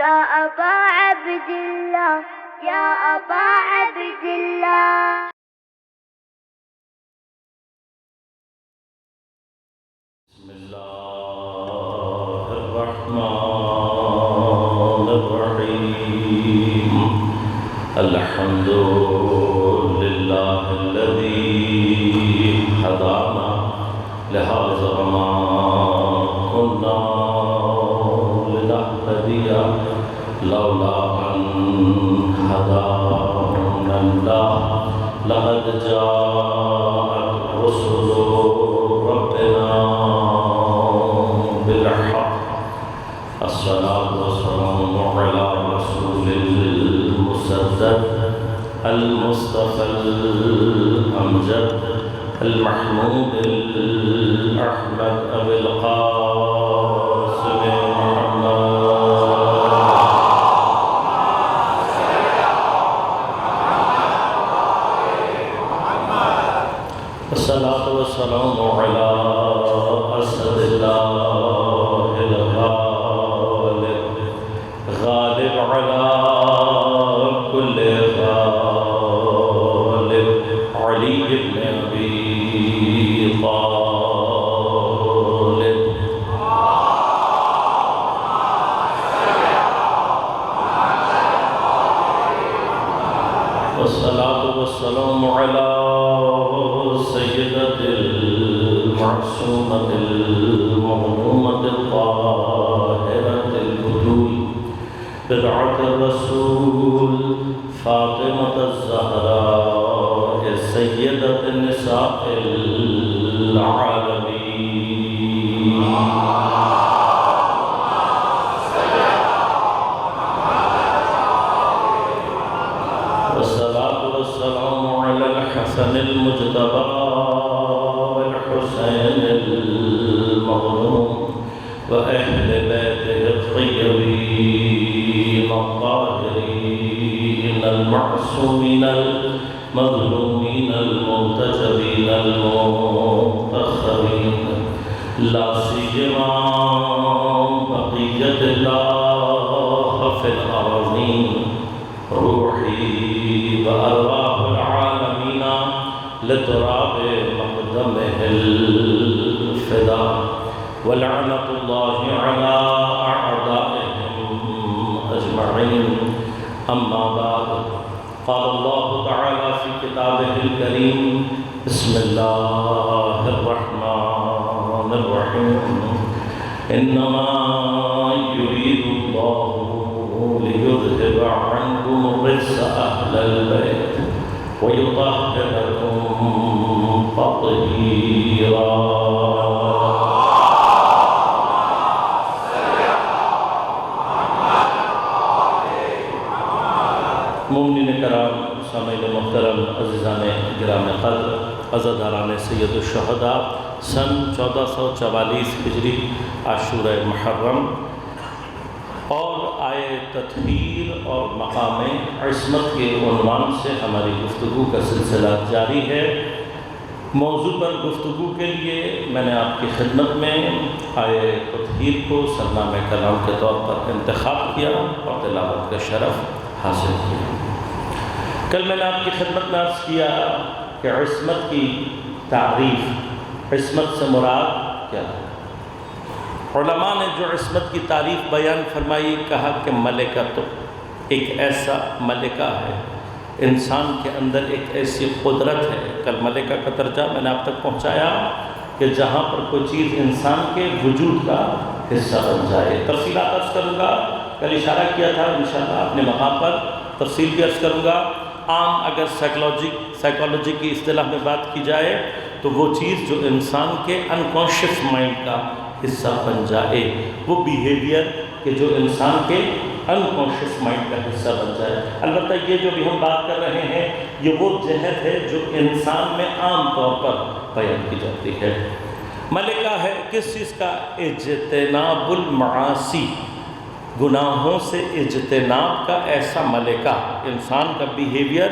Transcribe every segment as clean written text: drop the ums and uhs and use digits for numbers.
يا أبا عبد الله يا أبا عبد الله. بسم الله الرحمن الرحيم. الحمد لله الذي هدانا لهذا وما كنا لنهتدي لولا أن هدانا الله. لقد جاءت رسل ربنا بالحق. الصلاة والسلام على رسول المسدد المصطفى الأمجد المحمود الأحمد أبي القاسم محمد. الصلاة والسلام على أسد الله الغالب غالب على كل غالب علي بن أبي طالب. والصلاة والسلام على سيدة المعصومة المظلومة الطاهرة البدول بضعة الرسول فاطمة الزهراء سيدة النساء العالمين. والصلاة والسلام على الحسن المجتبى والحسين المظلوم وأهل بيته الطيبين الطاهرين المعصومين المظلومين المنتجبين المنتخبين، لا سيما بقية الله في الأرضين. روحي وأرواح العالمين لتراب مقدمه الفداء، ولعنة الله على أعدائهم أجمعين. أما بعد، قال الله تعالى في كتابه الكريم: بسم الله الرحمن الرحيم. إنما يريد الله ليذهب عنكم الرجس أهل البيت ويطهركم تطهيرا. مومنین کرام، سامعین محترم، عزیزان گرام قدر، عزاداران سید الشہداء، سن 1444 ہجری عاشورہ محرم اور آئے تطہیر اور مقام عصمت کے عنوان سے ہماری گفتگو کا سلسلہ جاری ہے۔ موضوع پر گفتگو کے لیے میں نے آپ کی خدمت میں آئے تطہیر کو سرنامہ کلام کے طور پر انتخاب کیا اور تلاوت کا شرف حاصل کیا۔ کل میں نے آپ کی خدمت میں عرض کیا کہ عصمت کی تعریف، عصمت سے مراد کیا ہے۔ علماء نے جو عصمت کی تعریف بیان فرمائی، کہا کہ ملکہ تو ایک ایسا ملکہ ہے، انسان کے اندر ایک ایسی قدرت ہے۔ کل ملکہ کا ترجمہ میں نے آپ تک پہنچایا کہ جہاں پر کوئی چیز انسان کے وجود کا حصہ بن جائے۔ تفصیلات عرض کروں گا، کل اشارہ کیا تھا، انشاءاللہ اپنے مقام پر تفصیل بھی عرض کروں گا۔ عام اگر سائیکالوجی کی اصطلاح میں بات کی جائے تو وہ چیز جو انسان کے انکانشیس مائنڈ کا حصہ بن جائے، وہ بیہیویئر کہ جو انسان کے انکانشیس مائنڈ کا حصہ بن جائے۔ البتہ یہ جو بھی ہم بات کر رہے ہیں یہ وہ جہت ہے جو انسان میں عام طور پر بیان کی جاتی ہے۔ ملکہ ہے کس چیز کا؟ اجتناب المعاصی، گناہوں سے اجتناب کا ایسا ملکہ۔ انسان کا بیہیویئر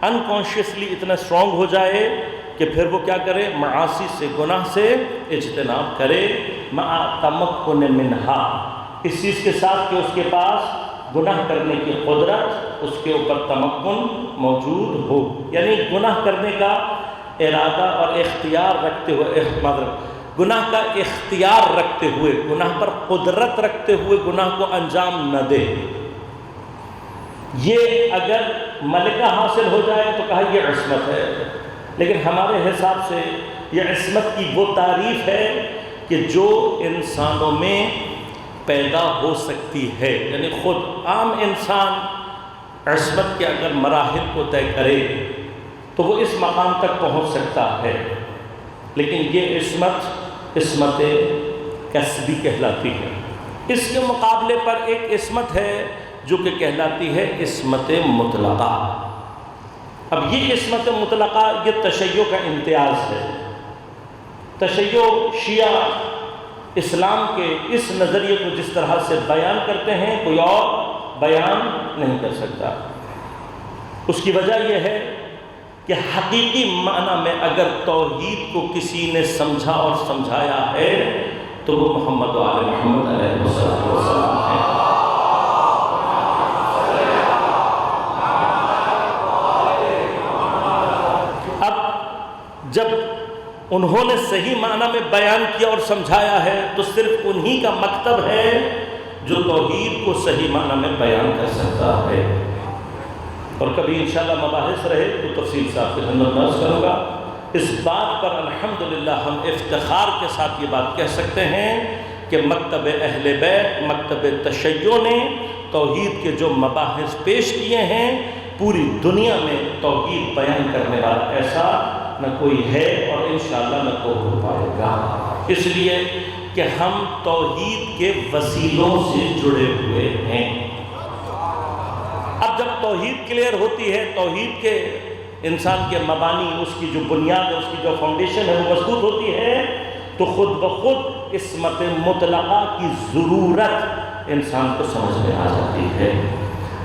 انکانشیسلی اتنا اسٹرانگ ہو جائے کہ پھر وہ کیا کرے؟ معاصی سے، گناہ سے اجتناب کرے، مع تمکن منہا، اس چیز کے ساتھ کہ اس کے پاس گناہ کرنے کی قدرت، اس کے اوپر تمکن موجود ہو، یعنی گناہ کرنے کا ارادہ اور اختیار رکھتے ہوئے، گناہ کا اختیار رکھتے ہوئے، گناہ پر قدرت رکھتے ہوئے گناہ کو انجام نہ دے۔ یہ اگر ملکہ حاصل ہو جائے تو کہا یہ عصمت ہے، لیکن ہمارے حساب سے یہ عصمت کی وہ تعریف ہے کہ جو انسانوں میں پیدا ہو سکتی ہے، یعنی خود عام انسان عصمت کے اگر مراحل کو طے کرے تو وہ اس مقام تک پہنچ سکتا ہے، لیکن یہ عصمت کسبی کہلاتی ہے۔ اس کے مقابلے پر ایک عصمت ہے جو کہ کہلاتی ہے عصمت مطلقہ۔ اب یہ عصمت مطلقہ یہ تشیع کا امتیاز ہے۔ تشیع شیعہ اسلام کے اس نظریے کو جس طرح سے بیان کرتے ہیں کوئی اور بیان نہیں کر سکتا۔ اس کی وجہ یہ ہے کہ حقیقی معنی میں اگر توحید کو کسی نے سمجھا اور سمجھایا ہے تو وہ محمد و آل محمد علیہ السلام ہے۔ اب جب انہوں نے صحیح معنی میں بیان کیا اور سمجھایا ہے تو صرف انہی کا مکتب ہے جو توحید کو صحیح معنی میں بیان کر سکتا ہے۔ اور کبھی انشاءاللہ مباحث رہے تو تفصیل سے آپ کے خدمت میں عرض کروں گا۔ اس بات پر الحمدللہ ہم افتخار کے ساتھ یہ بات کہہ سکتے ہیں کہ مکتب اہل بیت، مکتب تشیع نے توحید کے جو مباحث پیش کیے ہیں پوری دنیا میں توحید بیان کرنے والا ایسا نہ کوئی ہے اور انشاءاللہ نہ کوئی ہو پائے گا، اس لیے کہ ہم توحید کے وسیلوں سے جڑے ہوئے ہیں۔ اب جب توحید کلیئر ہوتی ہے، توحید کے انسان کے مبانی، اس کی جو بنیاد ہے، اس کی جو فاؤنڈیشن ہے وہ مضبوط ہوتی ہے تو خود بخود عصمت مطلقہ کی ضرورت انسان کو سمجھ میں آ جاتی ہے۔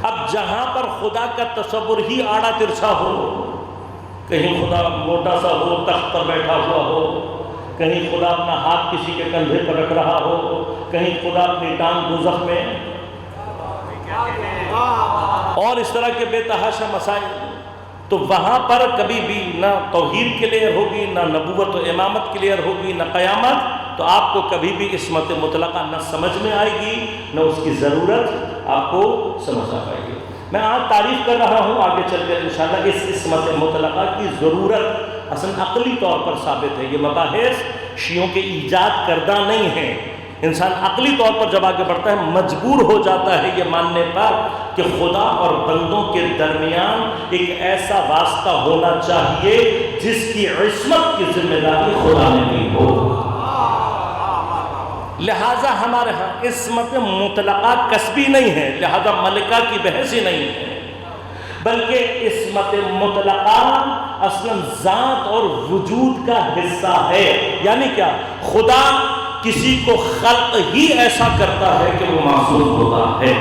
اب جہاں پر خدا کا تصور ہی آڑا ترچھا ہو، کہیں خدا موٹا سا ہو، تخت پر بیٹھا ہوا ہو، کہیں خدا اپنا ہاتھ کسی کے کندھے پر رکھ رہا ہو، کہیں خدا اپنی ٹانگ دوزخ میں، اور اس طرح کے بے تحاشا مسائل، تو وہاں پر کبھی بھی نہ توحید کلیئر ہوگی، نہ نبوت و امامت کلیئر ہوگی، نہ قیامت، تو آپ کو کبھی بھی عصمت مطلقہ نہ سمجھ میں آئے گی، نہ اس کی ضرورت آپ کو سمجھ آ پائے گی۔ میں آج تعریف کر رہا ہوں، آگے چل کر انشاءاللہ اس عصمت مطلقہ کی ضرورت اصلا عقلی طور پر ثابت ہے۔ یہ مباحث شیعوں کے ایجاد کردہ نہیں ہیں۔ انسان عقلی طور پر جب آگے بڑھتا ہے مجبور ہو جاتا ہے یہ ماننے پر کہ خدا اور بندوں کے درمیان ایک ایسا واسطہ ہونا چاہیے جس کی عصمت کی ذمہ داری خدا نے دی ہو۔ لہٰذا ہمارے ہاں عصمت مطلقہ کسبی نہیں ہے، لہٰذا ملکہ کی بحث ہی نہیں ہے، بلکہ عصمت مطلقہ اصلاً ذات اور وجود کا حصہ ہے۔ یعنی کیا؟ خدا کسی کو خلق ہی ایسا کرتا ہے کہ وہ معصوم ہوتا ہے،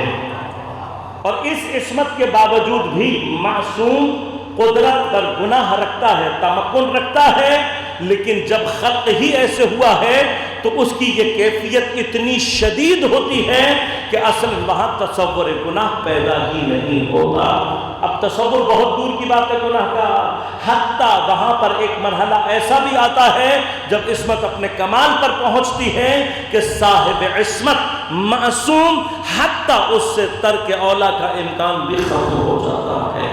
اور اس عصمت کے باوجود بھی معصوم قدرت پر گناہ رکھتا ہے، تمکن رکھتا ہے، لیکن جب خلق ہی ایسے ہوا ہے تو اس کی یہ کیفیت اتنی شدید ہوتی ہے کہ اصل وہاں تصور گناہ پیدا ہی نہیں ہوتا۔ اب تصور بہت دور کی بات ہے گناہ کا، حتیٰ وہاں پر ایک مرحلہ ایسا بھی آتا ہے جب عصمت اپنے کمال پر پہنچتی ہے کہ صاحب عصمت معصوم حتیٰ اس سے ترک اولا کا امکان بھی ختم ہو جاتا ہے۔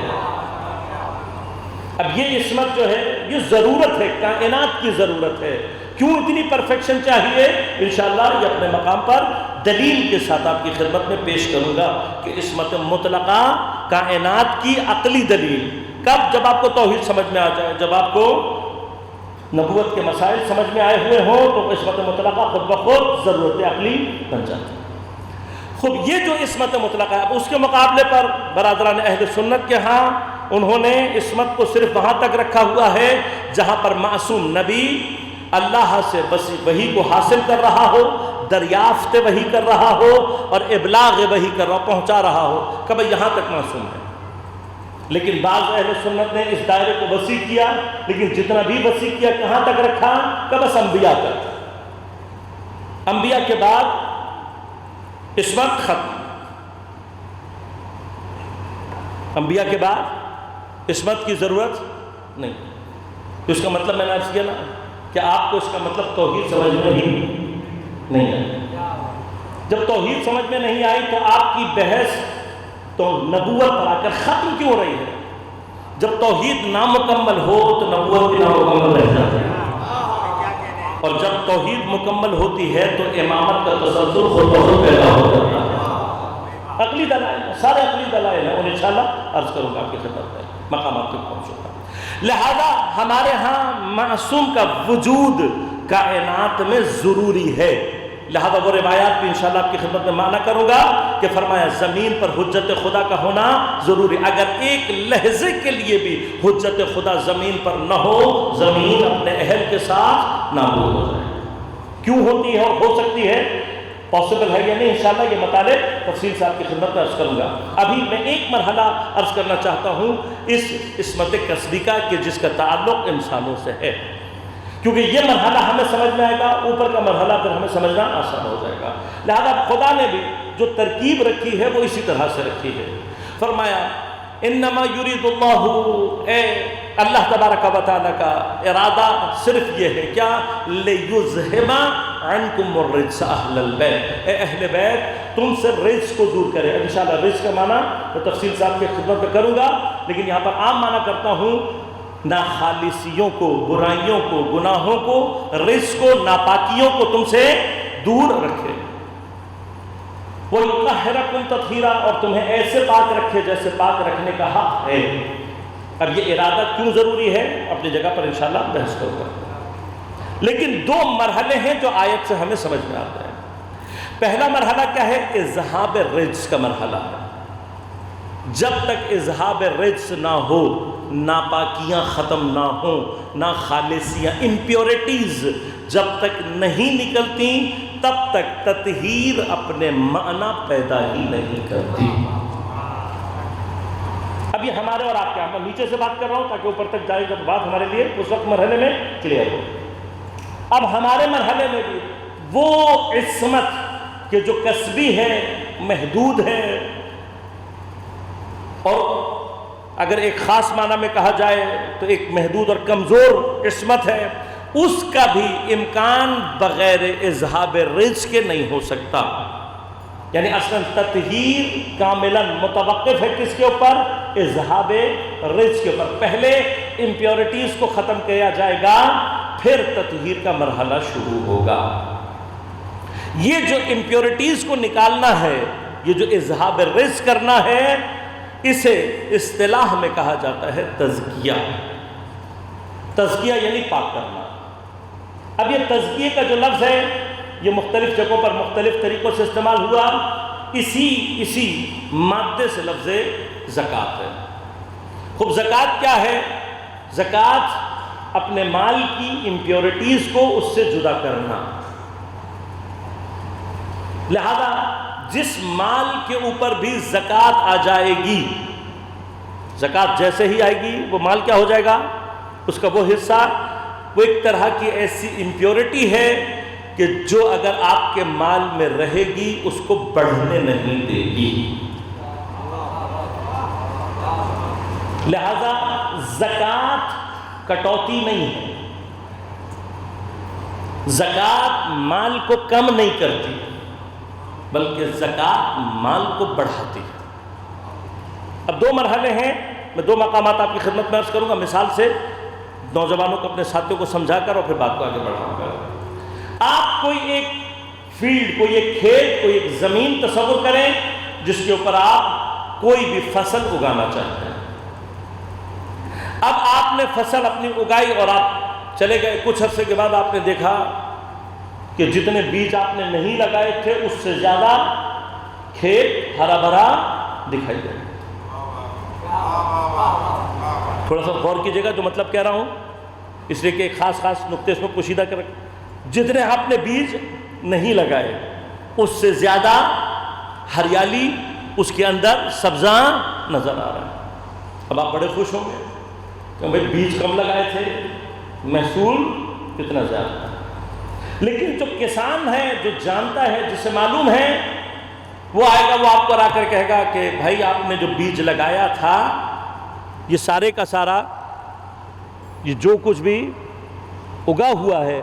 اب یہ عصمت جو ہے یہ ضرورت ہے، کائنات کی ضرورت ہے۔ کیوں اتنی پرفیکشن چاہیے؟ انشاءاللہ یہ اپنے مقام پر دلیل کے ساتھ آپ کی خدمت میں پیش کروں گا کہ عصمت مطلقہ کائنات کی عقلی دلیل کب؟ جب آپ کو توحید سمجھ میں آ جائے، جب آپ کو نبوت کے مسائل سمجھ میں آئے ہوئے ہوں تو عصمت مطلقہ خود بخود ضرورت عقلی بن جاتی ہے۔ خود یہ جو عصمت مطلقہ ہے، اب اس کے مقابلے پر برادران اہل سنت کے ہاں انہوں نے عصمت کو صرف وہاں تک رکھا ہوا ہے جہاں پر معصوم نبی اللہ سے بس وحی کو حاصل کر رہا ہو، دریافت وحی کر رہا ہو اور ابلاغ وحی کر رہا ہو، پہنچا رہا ہو، کبھی یہاں تک معصوم ہے۔ لیکن بعض اہل سنت نے اس دائرے کو وسیع کیا، لیکن جتنا بھی وسیع کیا کہاں تک رکھا؟ کہ بس انبیاء تک۔ انبیاء کے بعد عصمت ختم. انبیاء کے بعد عصمت کی ضرورت نہیں. تو اس کا مطلب میں نے عرض کیا نا کہ آپ کو اس کا مطلب توحید سمجھ میں ہی نہیں آئی. جب توحید سمجھ میں نہیں آئی تو آپ کی بحث تو نبوت پر آ کر ختم کیوں ہو رہی ہے؟ جب توحید نامکمل ہو تو نبوت بھی نامکمل رہ جاتی ہے، اور جب توحید مکمل ہوتی ہے تو امامت کا تصور خود بخود پیدا ہو جاتا ہے. عقلی دلائل، سارے عقلی دلائل ہیں، اور انشاءاللہ عرض کروں گا آپ کی خدمت میں مقامات تک پہنچوں گا. لہذا ہمارے ہاں معصوم کا وجود کائنات میں ضروری ہے. لہذا وہ روایات بھی انشاءاللہ آپ کی خدمت میں معنی کروں گا کہ فرمایا زمین پر حجت خدا کا ہونا ضروری. اگر ایک لحظے کے لیے بھی حجت خدا زمین پر نہ ہو، زمین اپنے اہل کے ساتھ نابود ہو جائے. کیوں ہوتی ہے اور ہو سکتی ہے، پاسبل ہے یا نہیں، انشاءاللہ یہ مطالب تفصیل سے آپ کی خدمت میں عرض کروں گا. ابھی میں ایک مرحلہ عرض کرنا چاہتا ہوں اس عصمت کسبی کا کہ جس کا تعلق انسانوں سے ہے، کیونکہ یہ مرحلہ ہمیں سمجھ میں آئے گا، اوپر کا مرحلہ پھر ہمیں سمجھنا آسان ہو جائے گا. لہذا خدا نے بھی جو ترکیب رکھی ہے وہ اسی طرح سے رکھی ہے. فرمایا انما یرید اللہ، اے اللہ تبارک و تعالیٰ کا ارادہ صرف یہ ہے کیا؟ لیذہب عنکم الرجس اہل البیت، اے اہل بیت تم سے رجس کو دور کرے. انشاءاللہ رجس کا معنی میں تفصیل سے آپ کی خدمت میں کروں گا، لیکن یہاں پر عام معنی کرتا ہوں ناخالصیوں کو، برائیوں کو، گناہوں کو، رزق کو، ناپاکیوں کو تم سے دور رکھے. وَيُطَهِّرَكُمْ تَطْهِيرًا، اور تمہیں ایسے پاک رکھے جیسے پاک رکھنے کا حق ہے. اب یہ ارادہ کیوں ضروری ہے اپنی جگہ پر انشاءاللہ بحث کروں گا. لیکن دو مرحلے ہیں جو آیت سے ہمیں سمجھ میں آتا ہے. پہلا مرحلہ کیا ہے؟ اذہاب الرجس کا مرحلہ ہے. جب تک اذہاب الرجس نہ ہو، ناپاکیاں ختم نہ ہوں، ناخالصیاں، امپیورٹیز جب تک نہیں نکلتی تب تک تطہیر اپنے معنی پیدا ہی نہیں کرتی. اب یہ ہمارے اور آپ کے، میں نیچے سے بات کر رہا ہوں تاکہ اوپر تک جائے جب بات ہمارے لیے اس وقت مرحلے میں کلیئر ہو. اب ہمارے مرحلے میں بھی وہ عصمت کہ جو کسبی ہے، محدود ہے، اور اگر ایک خاص معنی میں کہا جائے تو ایک محدود اور کمزور عصمت ہے، اس کا بھی امکان بغیر اذہاب رجس کے نہیں ہو سکتا. یعنی اصلاً تطہیر کاملاً متوقف ہے کس کے اوپر؟ اذہاب رجس کے اوپر. پہلے امپیورٹیز کو ختم کیا جائے گا، پھر تطہیر کا مرحلہ شروع ہوگا. یہ جو امپیورٹیز کو نکالنا ہے، یہ جو اذہاب رجس کرنا ہے، اسے اصطلاح میں کہا جاتا ہے تزکیہ. تزکیہ یعنی پاک کرنا. اب یہ تزکیے کا جو لفظ ہے یہ مختلف جگہوں پر مختلف طریقوں سے استعمال ہوا. اسی مادے سے لفظ زکوٰۃ ہے. خوب زکوٰۃ کیا ہے؟ زکوٰۃ اپنے مال کی امپیورٹیز کو اس سے جدا کرنا. لہذا جس مال کے اوپر بھی زکوٰۃ آ جائے گی، زکوٰۃ جیسے ہی آئے گی وہ مال کیا ہو جائے گا؟ اس کا وہ حصہ، وہ ایک طرح کی ایسی امپیورٹی ہے کہ جو اگر آپ کے مال میں رہے گی اس کو بڑھنے نہیں دے گی. لہذا زکوٰۃ کٹوتی نہیں ہے، زکوٰۃ مال کو کم نہیں کرتی بلکہ زکوٰۃ مال کو بڑھاتی ہے. اب دو مرحلے ہیں، میں دو مقامات آپ کی خدمت میں عرض کروں گا مثال سے، نوجوانوں کو، اپنے ساتھیوں کو سمجھا کر اور پھر بات کو آگے بڑھاؤں گا. آپ کوئی ایک فیلڈ، کوئی ایک کھیت، کوئی ایک زمین تصور کریں جس کے اوپر آپ کوئی بھی فصل اگانا چاہتے ہیں. اب آپ نے فصل اپنی اگائی اور آپ چلے گئے. کچھ عرصے کے بعد آپ نے دیکھا کہ جتنے بیج آپ نے نہیں لگائے تھے اس سے زیادہ کھیت ہرا بھرا دکھائی دے. تھوڑا سا غور کیجیے گا جو مطلب کہہ رہا ہوں، اس لیے کہ ایک خاص نقطے اس میں پوشیدہ کر رکھیں. جتنے آپ نے بیج نہیں لگائے اس سے زیادہ ہریالی اس کے اندر سبزاں نظر آ رہا ہے. اب آپ بڑے خوش ہوں گے کہ بھائی بیج کم لگائے تھے، محصول کتنا زیادہ. لیکن جو کسان ہے، جو جانتا ہے، جسے معلوم ہے وہ آئے گا، وہ آپ کو آ کر کہے گا کہ بھائی آپ نے جو بیج لگایا تھا یہ سارے کا سارا، یہ جو کچھ بھی اگا ہوا ہے،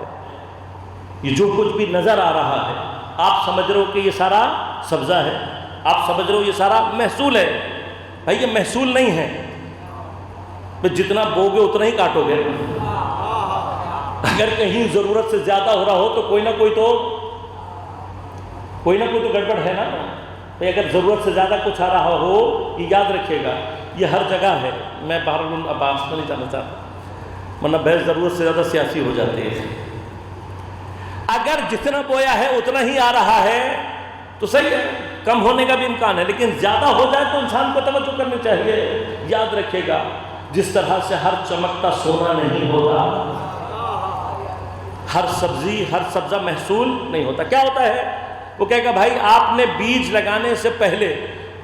یہ جو کچھ بھی نظر آ رہا ہے، آپ سمجھ رہے ہو کہ یہ سارا سبزہ ہے، آپ سمجھ رہے ہو یہ سارا محصول ہے، بھائی یہ محصول نہیں ہے، جتنا بوگے اتنا ہی کاٹو گے۔ اگر کہیں ضرورت سے زیادہ ہو رہا ہو تو کوئی نہ کوئی تو گڑبڑ ہے نا بھائی۔ اگر ضرورت سے زیادہ کچھ آ رہا ہو، یہ یاد رکھیے گا، یہ ہر جگہ ہے۔ میں بہرحال عباس میں نہیں جانا چاہتا، ورنہ بحث ضرورت سے زیادہ سیاسی ہو جاتی ہے۔ اگر جتنا بویا ہے اتنا ہی آ رہا ہے تو صحیح ہے، کم ہونے کا بھی امکان ہے، لیکن زیادہ ہو جائے تو انسان کو توجہ کرنی چاہیے۔ یاد رکھیے گا، جس طرح سے ہر چمکتا سونا نہیں ہوتا، ہر سبزہ محصول نہیں ہوتا۔ کیا ہوتا ہے؟ وہ کہے گا بھائی آپ نے بیج لگانے سے پہلے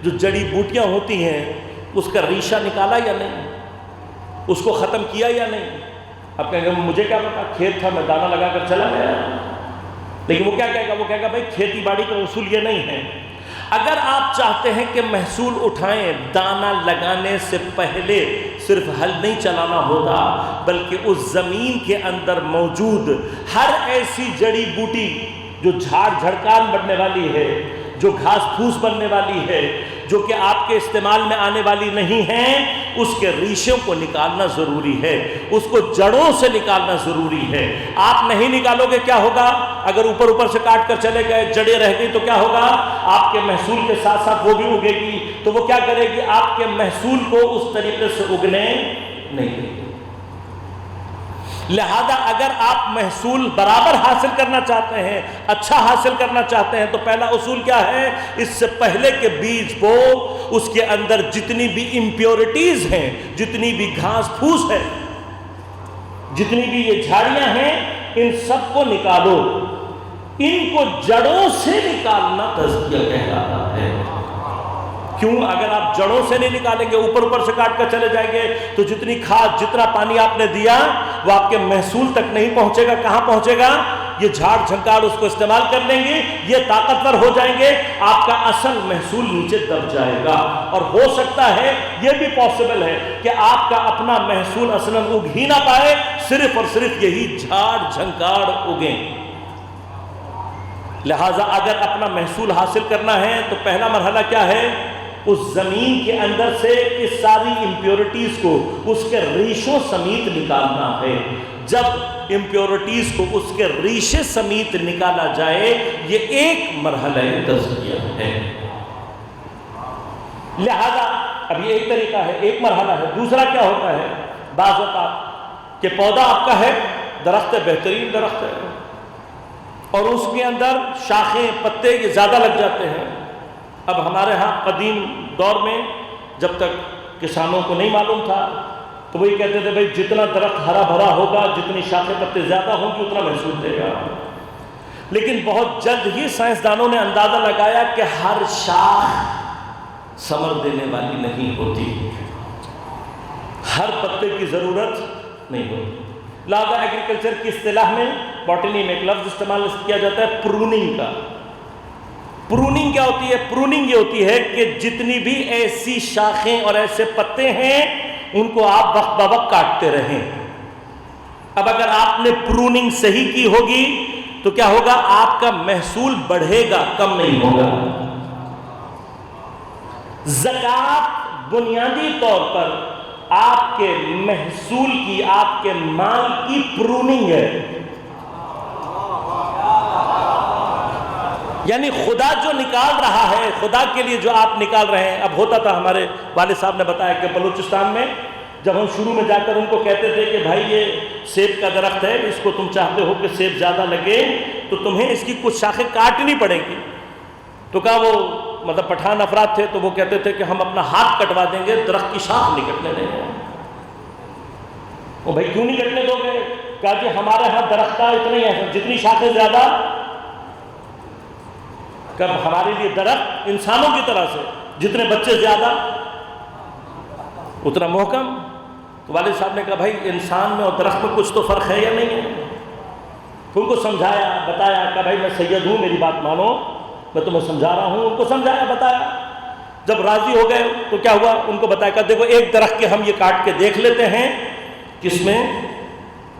جو جڑی بوٹیاں ہوتی ہیں اس کا ریشہ نکالا یا نہیں، اس کو ختم کیا یا نہیں؟ اب کہیں گے مجھے کیا پتا، کھیت تھا میں دانہ لگا کر چلا گیا۔ لیکن وہ کیا کہے گا؟ وہ کہے گا بھائی کھیتی باڑی کا اصول یہ نہیں ہے۔ اگر آپ چاہتے ہیں کہ محصول اٹھائیں، دانہ لگانے سے پہلے صرف ہل نہیں چلانا ہوتا، بلکہ اس زمین کے اندر موجود ہر ایسی جڑی بوٹی جو جھاڑ جھڑکان بننے والی ہے، جو گھاس پھوس بننے والی ہے، جو کہ آپ کے استعمال میں آنے والی نہیں ہے، اس کے ریشوں کو نکالنا ضروری ہے، اس کو جڑوں سے نکالنا ضروری ہے۔ آپ نہیں نکالو گے کیا ہوگا؟ اگر اوپر سے کاٹ کر چلے گئے، جڑیں رہ گئی تو کیا ہوگا؟ آپ کے محصول کے ساتھ ساتھ وہ بھی اگے گی، تو وہ کیا کرے گی؟ آپ کے محصول کو اس طریقے سے اگنے نہیں دے گی۔ لہذا اگر آپ محصول برابر حاصل کرنا چاہتے ہیں، اچھا حاصل کرنا چاہتے ہیں، تو پہلا اصول کیا ہے؟ اس سے پہلے کہ بیج بو، اس کے اندر جتنی بھی امپیورٹیز ہیں، جتنی بھی گھاس پھوس ہے، جتنی بھی یہ جھاڑیاں ہیں، ان سب کو نکالو۔ ان کو جڑوں سے نکالنا تزکیہ کہلاتا ہے۔ کیوں؟ اگر آپ جڑوں سے نہیں نکالیں گے، اوپر سے کاٹ کر چلے جائیں گے، تو جتنی کھاد، جتنا پانی آپ نے دیا وہ آپ کے محصول تک نہیں پہنچے گا۔ کہاں پہنچے گا؟ یہ جھاڑ جھنکاڑ اس کو استعمال کر لیں گے، یہ طاقتور ہو جائیں گے، آپ کا اصل محصول نیچے دب جائے گا۔ اور ہو سکتا ہے، یہ بھی پاسبل ہے کہ آپ کا اپنا محصول اصلاً اگ ہی نہ پائے، صرف اور صرف یہی جھاڑ جھنکاڑ اگیں۔ لہٰذا اگر اپنا محصول حاصل کرنا ہے تو پہلا مرحلہ کیا ہے؟ اس زمین کے اندر سے اس ساری امپیورٹیز کو اس کے ریشوں سمیت نکالنا ہے۔ جب امپیورٹیز کو اس کے ریشے سمیت نکالا جائے، یہ ایک مرحلہ تزکیہ ہے۔ لہذا اب یہ ایک طریقہ ہے، ایک مرحلہ ہے۔ دوسرا کیا ہوتا ہے؟ بعض اوقات کہ پودا آپ کا ہے، درخت ہے، بہترین درخت ہے، اور اس کے اندر شاخیں، پتے یہ زیادہ لگ جاتے ہیں۔ اب ہمارے ہاں قدیم دور میں جب تک کسانوں کو نہیں معلوم تھا تو وہی کہتے تھے بھائی جتنا درخت ہرا بھرا ہوگا، جتنی شاخیں پتے زیادہ ہوں گی، اتنا محصول دے گا۔ لیکن بہت جلد ہی سائنسدانوں نے اندازہ لگایا کہ ہر شاخ ثمر دینے والی نہیں ہوتی، ہر پتے کی ضرورت نہیں ہوتی۔ لہذا ایگریکلچر کی اصطلاح میں، باٹنی میں ایک لفظ استعمال کیا جاتا ہے پروننگ کا۔ پروننگ کیا ہوتی ہے؟ پروننگ یہ ہوتی ہے کہ جتنی بھی ایسی شاخیں اور ایسے پتے ہیں ان کو آپ وقت بہ وقت کاٹتے رہیں۔ اب اگر آپ نے پروننگ صحیح کی ہوگی تو کیا ہوگا؟ آپ کا محصول بڑھے گا، کم نہیں ہوگا۔ زکوٰۃ بنیادی طور پر آپ کے محصول کی، آپ کے مال کی پروننگ ہے۔ یعنی خدا جو نکال رہا ہے، خدا کے لیے جو آپ نکال رہے ہیں۔ اب ہوتا تھا، ہمارے والد صاحب نے بتایا کہ بلوچستان میں جب ہم شروع میں جا کر ان کو کہتے تھے کہ بھائی یہ سیب کا درخت ہے، اس کو تم چاہتے ہو کہ سیب زیادہ لگے تو تمہیں اس کی کچھ شاخیں کاٹنی پڑیں گی۔ تو کہا وہ مطلب پٹھان افراد تھے تو وہ کہتے تھے کہ ہم اپنا ہاتھ کٹوا دیں گے، درخت کی شاخ نہیں کٹنے دیں گے۔ وہ بھائی کیوں نہیں کٹنے دو گے؟ کہا کہ ہمارے ہاں درخت کا اتنا ہی ہے، جتنی شاخیں زیادہ، کب ہمارے لیے درخت انسانوں کی طرح سے جتنے بچے زیادہ اتنا محکم۔ تو والد صاحب نے کہا بھائی انسان میں اور درخت میں کچھ تو فرق ہے یا نہیں ہے؟ پھر ان کو سمجھایا، بتایا، کہا بھائی میں سید ہوں، میری بات مانو، میں تمہیں سمجھا رہا ہوں. ان کو سمجھایا, بتایا. جب راضی ہو گئے تو کیا ہوا, ان کو بتایا کہ دیکھو ایک درخت کے ہم یہ کاٹ کے دیکھ لیتے ہیں کس میں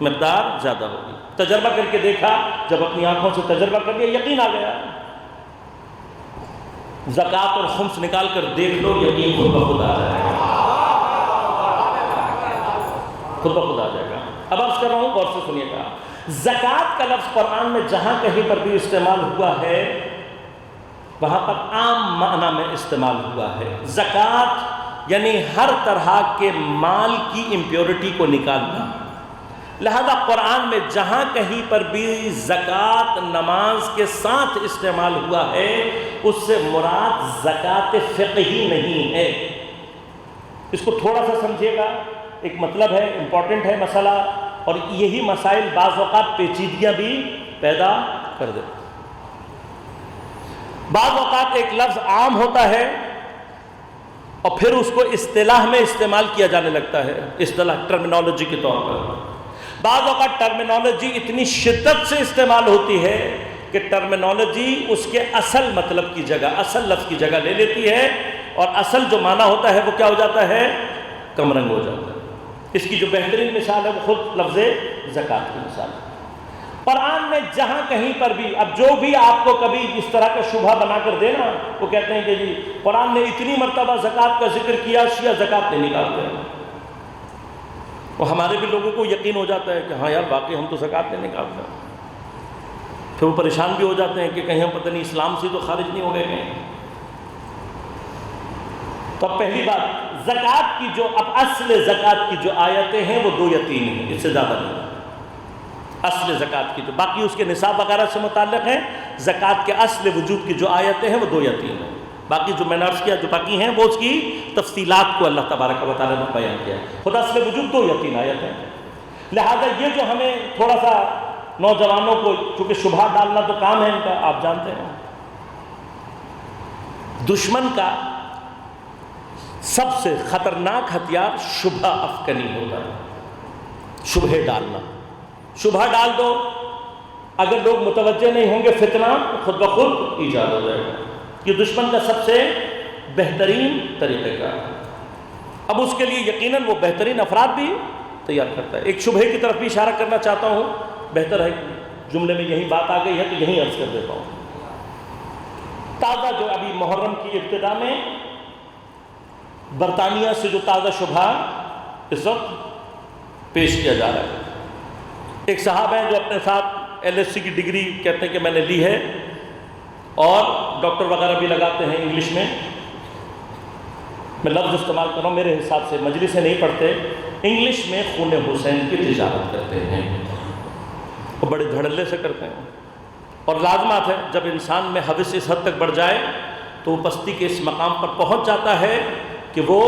مقدار زیادہ ہوگی. تجربہ کر کے دیکھا, جب اپنی آنکھوں سے تجربہ کر لیا یقین آ گیا. زکوٰۃ اور خمس نکال کر دیکھ لو, یقین خود بخود آ جائے گا, خود بخود آ جائے گا. اب عرض کر رہا ہوں, غور سے سنیے گا. زکوٰۃ کا لفظ قرآن میں جہاں کہیں پر بھی استعمال ہوا ہے وہاں پر عام معنی میں استعمال ہوا ہے. زکوٰۃ یعنی ہر طرح کے مال کی امپیورٹی کو نکالنا. لہذا قرآن میں جہاں کہیں پر بھی زکوٰۃ نماز کے ساتھ استعمال ہوا ہے اس سے مراد زکوٰۃ فقہی نہیں ہے. اس کو تھوڑا سا سمجھیے گا, ایک مطلب ہے, امپورٹنٹ ہے مسئلہ, اور یہی مسائل بعض اوقات پیچیدگیاں بھی پیدا کر دیتے. بعض اوقات ایک لفظ عام ہوتا ہے اور پھر اس کو اصطلاح میں استعمال کیا جانے لگتا ہے, اصطلاح ٹرمینالوجی کے طور پر. بعض اوقات ٹرمینالوجی اتنی شدت سے استعمال ہوتی ہے کہ ٹرمینالوجی اس کے اصل مطلب کی جگہ, اصل لفظ کی جگہ لے لیتی ہے, اور اصل جو معنی ہوتا ہے وہ کیا ہو جاتا ہے, کم رنگ ہو جاتا ہے. اس کی جو بہترین مثال ہے وہ خود لفظ زکوٰۃ کی مثال ہے. قرآن میں جہاں کہیں پر بھی, اب جو بھی آپ کو کبھی اس طرح کا شبہ بنا کر دینا, وہ کہتے ہیں کہ جی قرآن نے اتنی مرتبہ زکوٰۃ کا ذکر کیا, شیعہ زکوٰۃ نہیں نکالتے ہیں. وہ ہمارے بھی لوگوں کو یقین ہو جاتا ہے کہ ہاں یار واقعی ہم تو زکوٰۃ نہیں نکالتے. پھر وہ پریشان بھی ہو جاتے ہیں کہ کہیں ہم پتہ نہیں اسلام سے تو خارج نہیں ہو گئے کہیں. تو اب پہلی بات, زکوٰۃ کی جو اب اصل زکوٰۃ کی جو آیتیں ہیں وہ 2 یا 3 ہیں, اس سے زیادہ نہیں. اصل زکوٰۃ کی جو باقی اس کے نصاب وغیرہ سے متعلق ہیں, زکوٰۃ کے اصل وجود کی جو آیتیں ہیں وہ 2 یا 3 ہیں. باقی جو میں نے عرض کیا جو باقی ہیں وہ اس کی تفصیلات کو اللہ تبارک و تعالیٰ نے بیان کیا ہے. خدا اصل وجود 2 یا 3 آیتیں ہیں. لہذا یہ جو ہمیں تھوڑا سا نوجوانوں کو, چونکہ شبہ ڈالنا تو کام ہے ان کا, آپ جانتے ہیں دشمن کا سب سے خطرناک ہتھیار شبہ افکنی ہوتا ہے. شبہ ڈالنا, شبہ ڈال دو, اگر لوگ متوجہ نہیں ہوں گے فتنہ خود بخود ایجاد ہو جائے گا. یہ دشمن کا سب سے بہترین طریقہ کار ہے. اب اس کے لیے یقیناً وہ بہترین افراد بھی تیار کرتا ہے. ایک شبہ کی طرف بھی اشارہ کرنا چاہتا ہوں, بہتر ہے جملے میں یہی بات آ گئی ہے تو یہی عرض کر دیتا ہوں. تازہ جو ابھی محرم کی ابتدا میں برطانیہ سے جو تازہ شبہ اس وقت پیش کیا جا رہا ہے. ایک صاحب ہیں جو اپنے ساتھ LSC کی ڈگری کہتے ہیں کہ میں نے لی ہے, اور ڈاکٹر وغیرہ بھی لگاتے ہیں انگلش میں. میں لفظ استعمال کر رہا ہوں, میرے حساب سے مجلس سے نہیں پڑھتے, انگلش میں خون حسین کی تجارت کرتے ہیں, اور بڑے دھڑلے سے کرتے ہیں. اور لازمات ہے جب انسان میں حوث اس حد تک بڑھ جائے تو وہ پستی کے اس مقام پر پہنچ جاتا ہے کہ وہ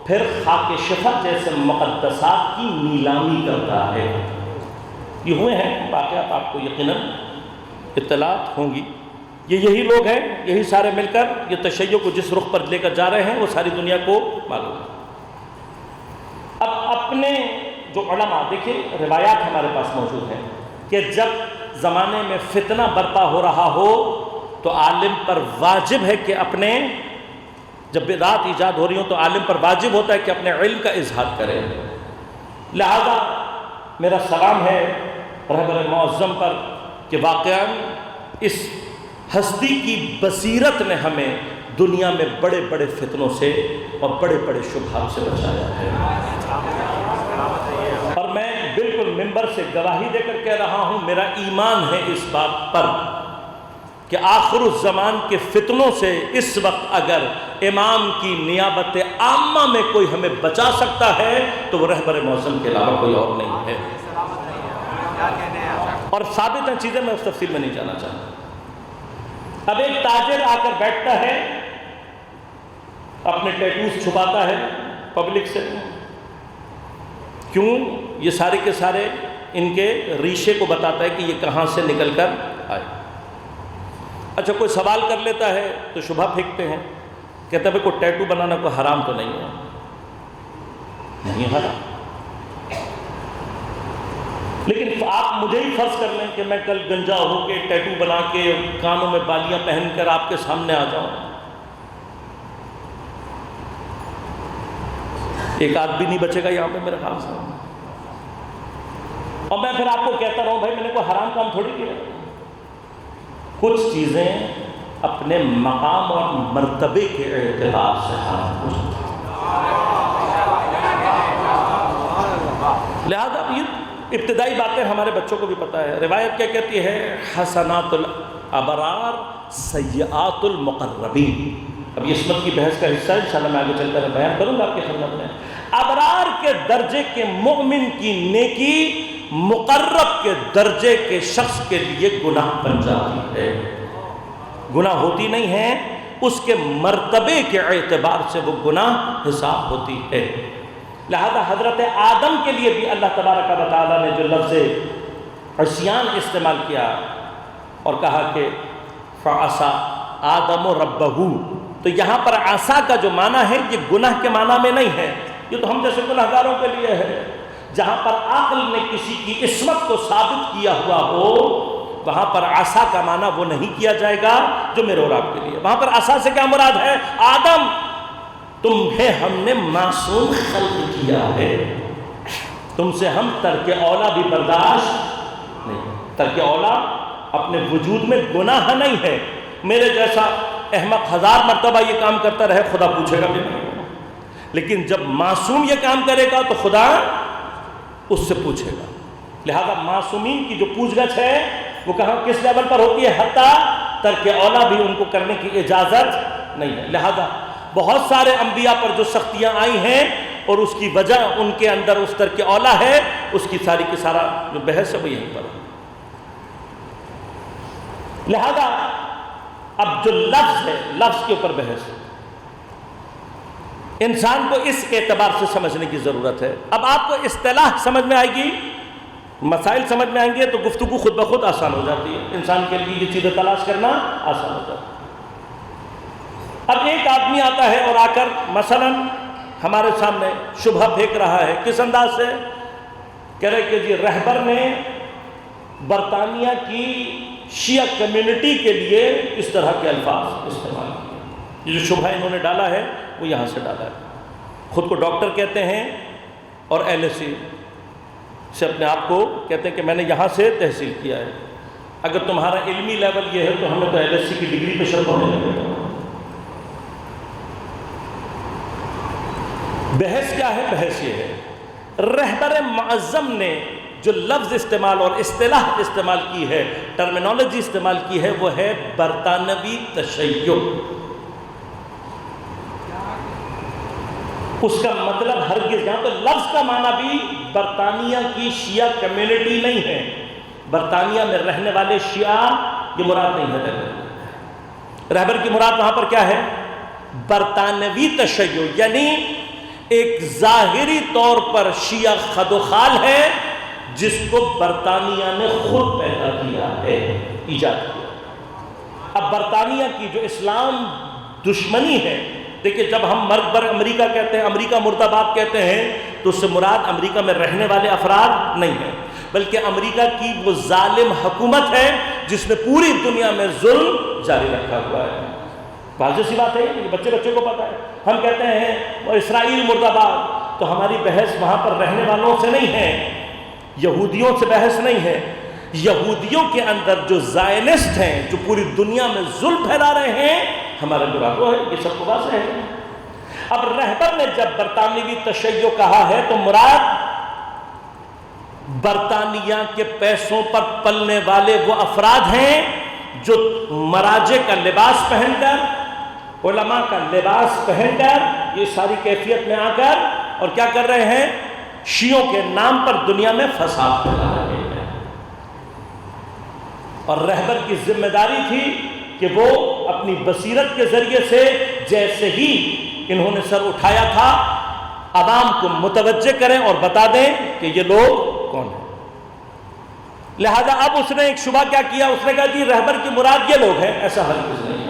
پھر خاک شفا جیسے مقدسات کی نیلامی کرتا ہے. یہ ہوئے ہیں واقعات, آپ کو یقیناً اطلاعات ہوں گی. یہی لوگ ہیں, یہی سارے مل کر یہ تشیع کو جس رخ پر لے کر جا رہے ہیں وہ ساری دنیا کو معلوم ہے. اب اپنے جو علماء, دیکھیں روایات ہمارے پاس موجود ہیں کہ جب زمانے میں فتنہ برپا ہو رہا ہو تو عالم پر واجب ہے کہ اپنے, جب بدعات ایجاد ہو رہی ہوں تو عالم پر واجب ہوتا ہے کہ اپنے علم کا اظہار کرے. لہذا میرا سلام ہے رہبر معظم پر کہ واقعاً اس ہستی کی بصیرت نے ہمیں دنیا میں بڑے بڑے فتنوں سے اور بڑے بڑے شبہات سے بچایا ہے. اور میں بالکل منبر سے گواہی دے کر کہہ رہا ہوں, میرا ایمان ہے اس بات پر کہ آخر الزمان کے فتنوں سے اس وقت اگر امام کی نیابت عامہ میں کوئی ہمیں بچا سکتا ہے تو وہ رہبر معظم کے علاوہ کوئی اور نہیں ہے. اور ثابت ہیں چیزیں, میں اس تفصیل میں نہیں جانا چاہتا. اب ایک تاجر آ کر بیٹھتا ہے, اپنے ٹیٹوز چھپاتا ہے پبلک سے. کیوں؟ یہ سارے کے سارے ان کے ریشے کو بتاتا ہے کہ یہ کہاں سے نکل کر آئے. اچھا کوئی سوال کر لیتا ہے تو شبہ پھینکتے ہیں, کہتا ہے کوئی ٹیٹو بنانا کوئی حرام تو نہیں ہے. نہیں حرام. لیکن آپ مجھے ہی فرض کر لیں کہ میں کل گنجا ہو کے ٹیٹو بنا کے کانوں میں بالیاں پہن کر آپ کے سامنے آ جاؤں، ایک آدھ بھی نہیں بچے گا یہاں پہ میرے خیال سے، اور میں پھر آپ کو کہتا رہوں بھائی میں نے کوئی حرام کام تھوڑی کیا۔ کچھ چیزیں اپنے مقام اور مرتبے کے اعتبار سے حرام ہو جاتی ہیں، لہذا یہ ابتدائی باتیں ہمارے بچوں کو بھی پتہ ہے۔ روایت کیا کہتی ہے؟ حسنات الابرار سیئات المقربین۔ اب یہ عصمت کی بحث کا حصہ ہے، انشاءاللہ میں آگے چل کر بیان کروں گا آپ کی خدمت میں۔ ابرار کے درجے کے مومن کی نیکی مقرب کے درجے کے شخص کے لیے گناہ بن جاتی ہے، گناہ ہوتی نہیں ہے، اس کے مرتبے کے اعتبار سے وہ گناہ حساب ہوتی ہے۔ لہذا حضرت آدم کے لیے بھی اللہ تبارک و تعالیٰ نے جو لفظ عصیان استعمال کیا اور کہا کہ فعصى آدم ربہ، تو یہاں پر عصا کا جو معنی ہے یہ گناہ کے معنی میں نہیں ہے، یہ تو ہم جیسے گناہگاروں کے لیے ہے۔ جہاں پر عقل نے کسی کی عصمت کو ثابت کیا ہوا ہو وہاں پر عصا کا معنی وہ نہیں کیا جائے گا جو میرے اور آپ کے لیے۔ وہاں پر عصا سے کیا مراد ہے؟ آدم تمہیں ہم نے معصوم خلق کیا ہے، تم سے ہم ترک اولا بھی برداشت نہیں۔ ترک اولا اپنے وجود میں گناہ نہیں ہے، میرے جیسا احمق 1000 مرتبہ یہ کام کرتا رہے خدا پوچھے گا بھی نہیں، لیکن جب معصوم یہ کام کرے گا تو خدا اس سے پوچھے گا۔ لہذا معصومین کی جو پوچھ گچھ ہے وہ کہاں کس لیول پر ہوتی ہے؟ حتیٰ ترک اولا بھی ان کو کرنے کی اجازت نہیں ہے۔ لہذا بہت سارے انبیاء پر جو سختیاں آئی ہیں اور اس کی وجہ ان کے اندر اس ترک اولا ہے، اس کی ساری کی سارا جو بحث ہے وہ یہیں پر ہے۔ لہذا اب جو لفظ ہے، لفظ کے اوپر بحث ہے، انسان کو اس اعتبار سے سمجھنے کی ضرورت ہے۔ اب آپ کو اصطلاح سمجھ میں آئے گی، مسائل سمجھ میں آئیں گے تو گفتگو خود بخود آسان ہو جاتی ہے، انسان کے لیے یہ چیزیں تلاش کرنا آسان ہو جاتا ہے۔ اب ایک آدمی آتا ہے اور آ کر مثلا ہمارے سامنے شبہ پھینک رہا ہے، کس انداز سے؟ کہہ رہے کہ جی رہبر نے برطانیہ کی شیعہ کمیونٹی کے لیے اس طرح کے الفاظ استعمال کیے۔ یہ جو شبہ انہوں نے ڈالا ہے وہ یہاں سے ڈالا ہے۔ خود کو ڈاکٹر کہتے ہیں اور LSE سے اپنے آپ کو کہتے ہیں کہ میں نے یہاں سے تحصیل کیا ہے۔ اگر تمہارا علمی لیول یہ ہے تو ہمیں تو LSE کی ڈگری پہ شرط ہونے لگے گا۔ بحث کیا ہے؟ بحث یہ ہے رہبر معظم نے جو لفظ استعمال اور اصطلاح استعمال کی ہے، ٹرمینالوجی استعمال کی ہے، وہ ہے برطانوی تشیع۔ اس کا مطلب ہرگز، یہاں تو لفظ کا معنی بھی برطانیہ کی شیعہ کمیونٹی نہیں ہے، برطانیہ میں رہنے والے شیعہ یہ مراد نہیں ہے۔ رہبر کی مراد وہاں پر کیا ہے؟ برطانوی تشیع، یعنی ایک ظاہری طور پر شیعہ خد و خال ہے جس کو برطانیہ نے خود پیدا کیا ہے، ایجاد کیا۔ اب برطانیہ کی جو اسلام دشمنی ہے، دیکھیں جب ہم مرگ بر امریکہ کہتے ہیں، امریکہ مرد آباد کہتے ہیں، تو اس سے مراد امریکہ میں رہنے والے افراد نہیں ہیں، بلکہ امریکہ کی وہ ظالم حکومت ہے جس نے پوری دنیا میں ظلم جاری رکھا ہوا ہے۔ واضح سی بات ہے کہ بچے کو پتہ ہے۔ ہم کہتے ہیں اور اسرائیل مرد آباد، تو ہماری بحث وہاں پر رہنے والوں سے نہیں ہے، یہودیوں سے بحث نہیں ہے۔ یہودیوں کے اندر جو زائنسٹ ہیں، جو پوری دنیا میں ظلم پھیلا رہے ہیں، ہمارے مراد وہ ہے، یہ سب کو واضح ہے۔ اب رہبر نے جب برطانوی تشیع کہا ہے تو مراد برطانیہ کے پیسوں پر پلنے والے وہ افراد ہیں جو مراجع کا لباس پہن کر، علماء کا لباس پہن کر، یہ ساری کیفیت میں آ کر اور کیا کر رہے ہیں؟ شیعوں کے نام پر دنیا میں فساد پھیلا رہے ہیں۔ اور رہبر کی ذمہ داری تھی کہ وہ اپنی بصیرت کے ذریعے سے جیسے ہی انہوں نے سر اٹھایا تھا عوام کو متوجہ کریں اور بتا دیں کہ یہ لوگ کون ہیں۔ لہذا اب اس نے ایک شبہ کیا کیا؟ اس نے کہا جی رہبر کی مراد یہ لوگ ہیں، ایسا ہرگز نہیں ہے۔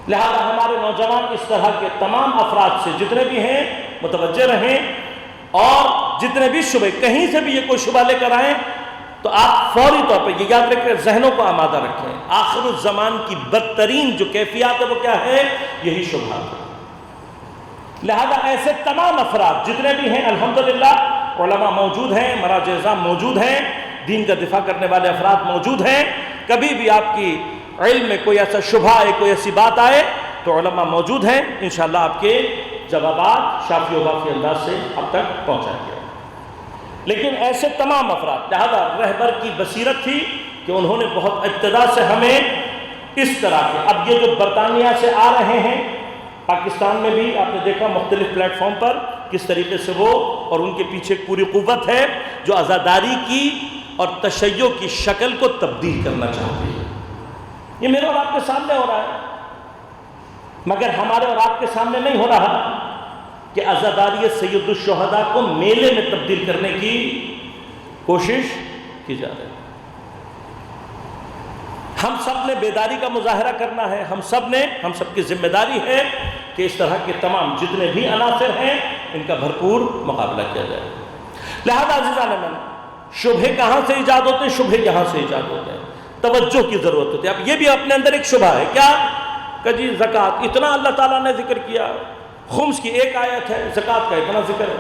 لہذا ہمارے نوجوان اس طرح کے تمام افراد سے جتنے بھی ہیں متوجہ رہیں اور جتنے بھی شبہ کہیں سے بھی یہ کوئی شبہ لے کر آئیں تو آپ فوری طور پہ یہ یاد رکھیں، ذہنوں کو آمادہ رکھیں، آخر الزمان کی بدترین جو کیفیات ہے وہ کیا ہے؟ یہی شبہات ہے۔ لہذا ایسے تمام افراد جتنے بھی ہیں الحمدللہ علماء موجود ہیں، مراجع اعظام موجود ہیں، دین کا دفاع کرنے والے افراد موجود ہیں، کبھی بھی آپ کی علم میں کوئی ایسا شبہ آئے، کوئی ایسی بات آئے تو علماء موجود ہیں، انشاءاللہ آپ کے جوابات شافی و وافی انداز سے اب تک پہنچائیں گے۔ لیکن ایسے تمام افراد، لہذا رہبر کی بصیرت تھی کہ انہوں نے بہت ابتدا سے ہمیں اس طرح کے، اب یہ جو برطانیہ سے آ رہے ہیں پاکستان میں بھی آپ نے دیکھا مختلف پلیٹ فارم پر کس طریقے سے وہ، اور ان کے پیچھے ایک پوری قوت ہے جو عزاداری کی اور تشیع کی شکل کو تبدیل کرنا چاہتی ہے۔ یہ میرے اور آپ کے سامنے ہو رہا ہے، مگر ہمارے اور آپ کے سامنے نہیں ہو رہا کہ عزاداری سید الشہداء کو میلے میں تبدیل کرنے کی کوشش کی جا رہی ہے۔ ہم سب نے بیداری کا مظاہرہ کرنا ہے، ہم سب کی ذمہ داری ہے کہ اس طرح کے تمام جتنے بھی عناصر ہیں ان کا بھرپور مقابلہ کیا جائے۔ لہذا عزیزان من، شبہ کہاں سے ایجاد ہوتے ہیں؟ شبہ یہاں سے ایجاد ہوتے ہیں، توجہ کی ضرورت ہوتی ہے۔ اب یہ بھی اپنے اندر ایک شبہ ہے، کیا کہ جی زکوٰۃ اتنا اللہ تعالیٰ نے ذکر کیا، خمس کی ایک آیت ہے، زکوٰۃ کا اتنا ذکر ہے۔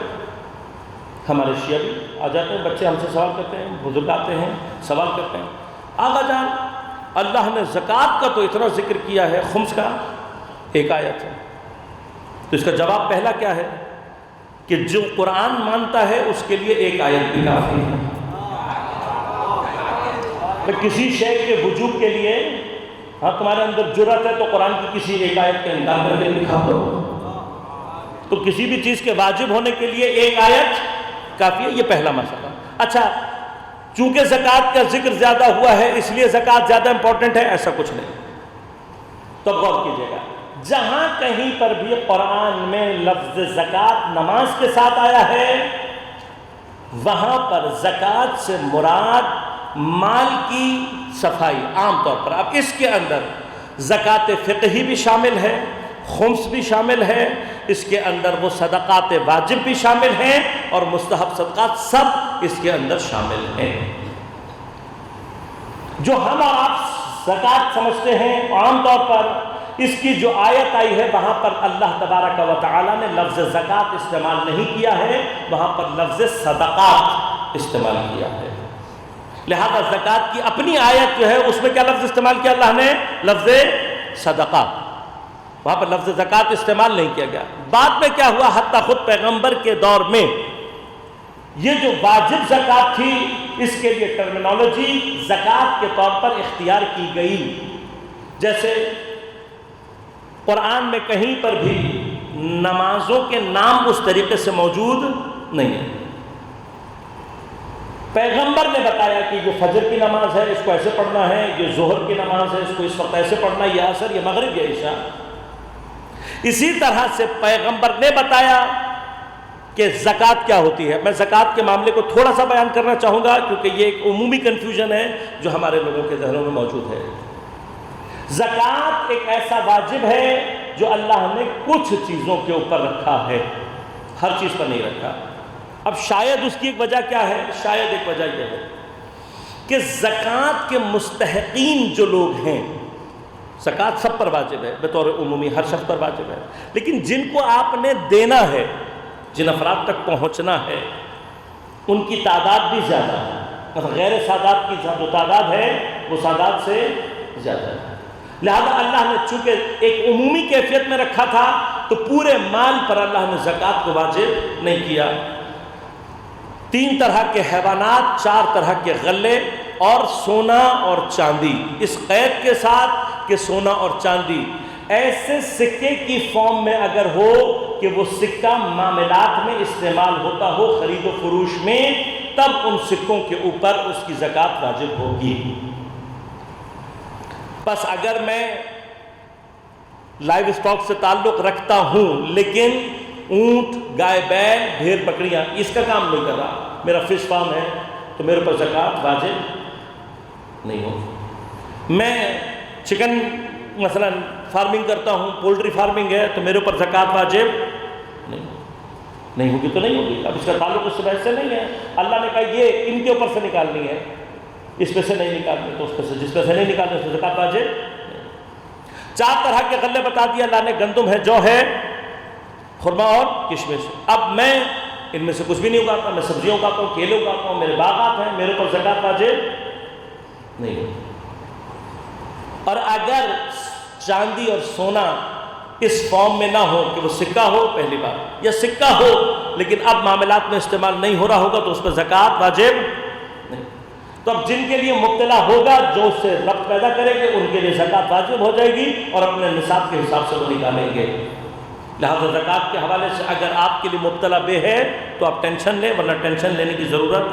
ہمارے شیعہ بھی آ جاتے ہیں، بچے ہم سے سوال کرتے ہیں، بزرگ آتے ہیں سوال کرتے ہیں، آقا جان اللہ نے زکوٰۃ کا تو اتنا ذکر کیا ہے، خمس کا ایک آیت ہے۔ تو اس کا جواب پہلا کیا ہے کہ جو قرآن مانتا ہے اس کے لیے ایک آیت بھی کافی ہے۔ کہ کسی شے کے وجوب کے لیے ہاں تمہارے اندر جرأت ہے تو قرآن کی کسی ایک آیت کا انکار کر کے دکھا دو، تو کسی بھی چیز کے واجب ہونے کے لیے ایک آیت کافی ہے۔ یہ پہلا مسئلہ۔ اچھا، چونکہ زکوٰۃ کا ذکر زیادہ ہوا ہے اس لیے زکوٰۃ زیادہ امپورٹنٹ ہے، ایسا کچھ نہیں۔ تو غور کیجیے گا، جہاں کہیں پر بھی قرآن میں لفظ زکوٰۃ نماز کے ساتھ آیا ہے وہاں پر زکوٰۃ سے مراد مال کی صفائی عام طور پر۔ اب اس کے اندر زکوٰۃ فقہی بھی شامل ہے، خمس بھی شامل ہے، اس کے اندر وہ صدقات واجب بھی شامل ہیں اور مستحب صدقات، سب اس کے اندر شامل ہیں۔ جو ہم اور آپ زکوٰۃ سمجھتے ہیں عام طور پر، اس کی جو آیت آئی ہے وہاں پر اللہ تبارک و تعالی نے لفظ زکوٰۃ استعمال نہیں کیا ہے، وہاں پر لفظ صدقات استعمال کیا ہے۔ لہذا زکوٰۃ کی اپنی آیت جو ہے اس میں کیا لفظ استعمال کیا اللہ نے؟ لفظ صدقات، وہاں پر لفظ زکوٰۃ استعمال نہیں کیا گیا۔ بعد میں کیا ہوا، حتیٰ خود پیغمبر کے دور میں یہ جو واجب زکوٰۃ تھی اس کے لیے ٹرمینالوجی زکوٰۃ کے طور پر اختیار کی گئی۔ جیسے قرآن میں کہیں پر بھی نمازوں کے نام اس طریقے سے موجود نہیں ہے۔ پیغمبر نے بتایا کہ یہ فجر کی نماز ہے، اس کو ایسے پڑھنا ہے، یہ ظہر کی نماز ہے، اس کو اس وقت ایسے پڑھنا ہے، یہ عصر، یہ مغرب، یہ عشاء۔ اسی طرح سے پیغمبر نے بتایا کہ زکوٰۃ کیا ہوتی ہے۔ میں زکوٰۃ کے معاملے کو تھوڑا سا بیان کرنا چاہوں گا کیونکہ یہ ایک عمومی کنفیوژن ہے جو ہمارے لوگوں کے ذہنوں میں موجود ہے۔ زکوٰۃ ایک ایسا واجب ہے جو اللہ نے کچھ چیزوں کے اوپر رکھا ہے، ہر چیز پر نہیں رکھا۔ اب شاید اس کی ایک وجہ کیا ہے؟ شاید ایک وجہ یہ ہے کہ زکوٰۃ کے مستحقین جو لوگ ہیں، زکوٰۃ سب پر واجب ہے، بطور عمومی ہر شخص پر واجب ہے، لیکن جن کو آپ نے دینا ہے، جن افراد تک پہنچنا ہے، ان کی تعداد بھی زیادہ ہے، مطلب غیر سادات کی جو تعداد ہے وہ سادات سے زیادہ ہے۔ لہذا اللہ نے چونکہ ایک عمومی کیفیت میں رکھا تھا تو پورے مال پر اللہ نے زکوٰۃ کو واجب نہیں کیا۔ 3 طرح کے حیوانات، 4 طرح کے غلے اور سونا اور چاندی، اس قید کے ساتھ کہ سونا اور چاندی ایسے سکے کی فارم میں اگر ہو کہ وہ سکہ معاملات میں استعمال ہوتا ہو، خرید و فروش میں، تب ان سکوں کے اوپر اس کی زکوٰۃ واجب ہوگی۔ بس اگر میں لائیو اسٹاک سے تعلق رکھتا ہوں لیکن اونٹ، گائے، بیل، بھیڑ، بکریاں اس کا کام نہیں کر رہا، میرا فش فارم ہے تو میرے اوپر زکوٰۃ واجب نہیں ہوگی۔ میں چکن مثلا فارمنگ کرتا ہوں، پولٹری فارمنگ ہے تو میرے اوپر زکوٰۃ واجب نہیں۔ نہیں ہوگی تو نہیں ہوگی. اب اس کا تعلق اس سے نہیں ہے. اللہ نے کہا یہ ان کے اوپر سے نکالنی ہے، اس پہ سے نہیں نکالنی، تو اس پہ سے جس پہ سے نہیں نکالنی اس پہ زکات واجب. 4 طرح کے غلے بتا دیا اللہ نے، گندم ہے، جو ہے، خرما اور کشمش. اب میں ان میں سے کچھ بھی نہیں اگاتا، میں سبزیوں اگاتا ہوں، کیلے اگاتا ہوں، میرے باغات ہیں، میرے اوپر زکات واجب نہیں ہوتی. اور اگر چاندی اور سونا اس فارم میں نہ ہو کہ وہ سکہ ہو، پہلی بات، یا سکہ ہو لیکن اب معاملات میں استعمال نہیں ہو رہا ہوگا تو اس پر زکات واجب نہیں. تو اب جن کے لیے مبتلا ہوگا، جو اس سے ربط پیدا کریں گے، ان کے لیے زکات واجب ہو جائے گی اور اپنے نصاب کے حساب سے وہ نکالیں گے. لہذا زکات کے حوالے سے اگر آپ کے لیے مبتلا بے ہے تو آپ ٹینشن لیں، ورنہ ٹینشن لینے کی ضرورت.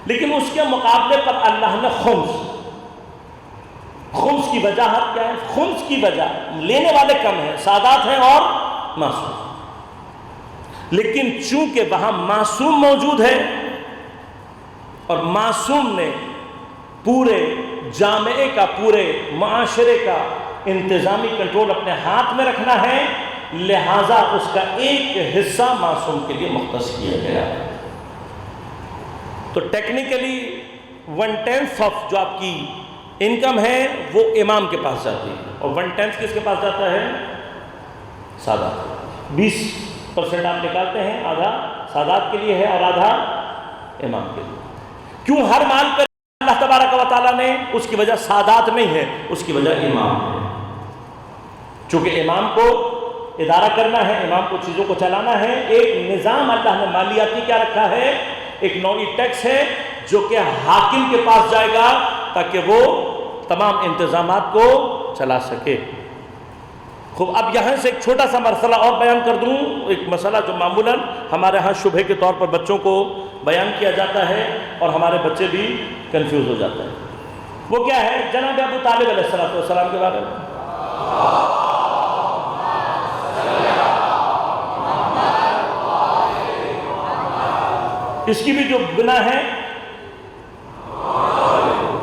لیکن اس کے مقابلے پر اللہ نے خمس کی وجاہت کیا ہے؟ خمس کی وجہ لینے والے کم ہیں، سادات ہیں اور معصوم. لیکن چونکہ وہاں معصوم موجود ہے اور معصوم نے پورے جامعے کا، پورے معاشرے کا انتظامی کنٹرول اپنے ہاتھ میں رکھنا ہے، لہذا اس کا ایک حصہ معصوم کے لیے مختص کیا گیا. تو ٹیکنیکلی 1/10 آف جو آپ کی انکم ہے وہ امام کے پاس جاتی ہے، اور 1/10 کس کے پاس جاتا ہے؟ سادات. 20% آپ نکالتے ہیں، آدھا سادات کے لیے ہے اور آدھا امام کے لیے. کیوں ہر مال پر اللہ تبارک و تعالیٰ نے؟ اس کی وجہ سادات نہیں ہے، اس کی وجہ امام ہے. چونکہ امام کو ادارہ کرنا ہے، امام کو چیزوں کو چلانا ہے. ایک نظام اللہ نے مالیاتی کیا رکھا ہے، ایک نوعی ٹیکس ہے جو کہ حاکم کے پاس جائے گا تاکہ وہ تمام انتظامات کو چلا سکے. خوب، اب یہاں سے ایک چھوٹا سا مسئلہ اور بیان کر دوں. ایک مسئلہ جو معمولاً ہمارے ہاں شبہ کے طور پر بچوں کو بیان کیا جاتا ہے اور ہمارے بچے بھی کنفیوز ہو جاتے ہیں. وہ کیا ہے؟ جناب ابو طالب علیہ السلام کے بارے میں. اس کی بھی جو بنا ہے،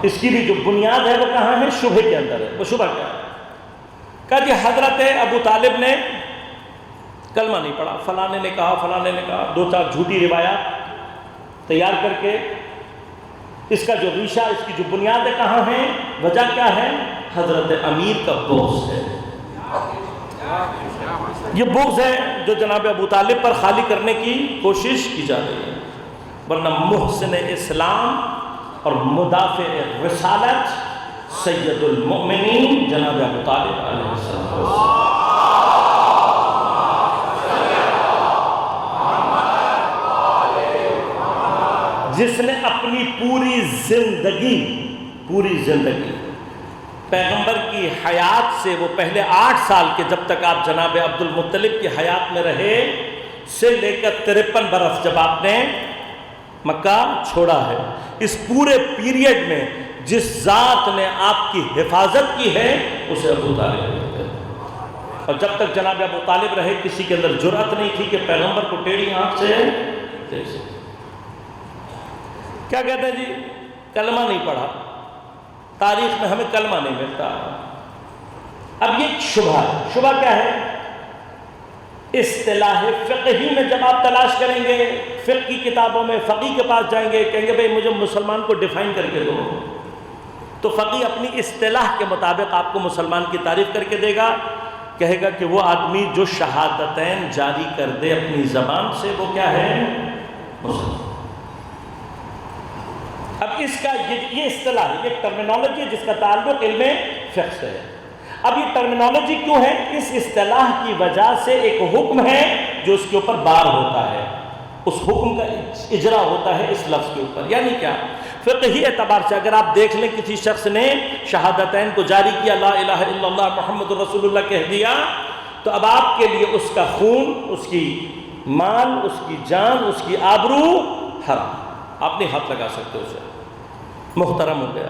اس کی بھی جو بنیاد ہے وہ کہاں ہے؟ شبہ کے اندر ہے. وہ شبہ کیا ہے؟ کہا جی حضرت ابو طالب نے کلمہ نہیں پڑھا، فلانے نے کہا، فلانے نے کہا، 2-4 جھوٹی روایات تیار کر کے. اس کا جو ریشہ، اس کی جو بنیادیں کہاں ہیں، وجہ کیا ہے؟ حضرت امیر کا بغض ہے. یہ بغض ہے جو جناب ابو طالب پر خالی کرنے کی کوشش کی جا رہی ہے. ورنہ محسن اسلام اور مدافع رسالت سید المؤمنین جناب ابو طالب علیہ السلام، جس نے اپنی پوری زندگی پیغمبر کی حیات سے، وہ پہلے 8 سال کے جب تک آپ جناب عبد المطلب کی حیات میں رہے سے لے کر 53 برس جب آپ نے مکہ چھوڑا ہے، اس پورے پیریڈ میں جس ذات نے آپ کی حفاظت کی ہے اسے ابو طالب کہتے ہیں. اور جب تک جناب ابو طالب رہے کسی کے اندر جرأت نہیں تھی کہ پیغمبر کو ٹیڑھی آنکھ سے دیکھ سکے. کیا کہتے ہیں جی؟ کلمہ نہیں پڑھا، تاریخ میں ہمیں کلمہ نہیں ملتا. اب یہ شبہ ہے. شبہ کیا ہے؟ اصطلاح فقہی میں جب آپ تلاش کریں گے، فقہ کی کتابوں میں فقیہ کے پاس جائیں گے، کہیں گے بھئی مجھے مسلمان کو ڈیفائن کر کے دو، تو فقیہ اپنی اصطلاح کے مطابق آپ کو مسلمان کی تعریف کر کے دے گا. کہے گا کہ وہ آدمی جو شہادتین جاری کر دے اپنی زبان سے، وہ کیا ہے؟ مسلمان. اب اس کا یہ اصطلاح ہے، یہ ٹرمینالوجی جس کا تعلق علم فقہ سے ہے. اب یہ ٹرمینالوجی کیوں ہے؟ اس اصطلاح کی وجہ سے ایک حکم ہے جو اس کے اوپر بار ہوتا ہے، اس حکم کا اجرا ہوتا ہے اس لفظ کے اوپر. یعنی کیا؟ فقہی اعتبار سے اگر آپ دیکھ لیں کسی شخص نے شہادتین کو جاری کیا، لا الہ الا اللہ محمد رسول اللہ کہہ دیا، تو اب آپ کے لیے اس کا خون، اس کی مال، اس کی جان، اس کی آبرو حرام. آپ نہیں ہاتھ لگا سکتے اسے، محترم ہو گیا.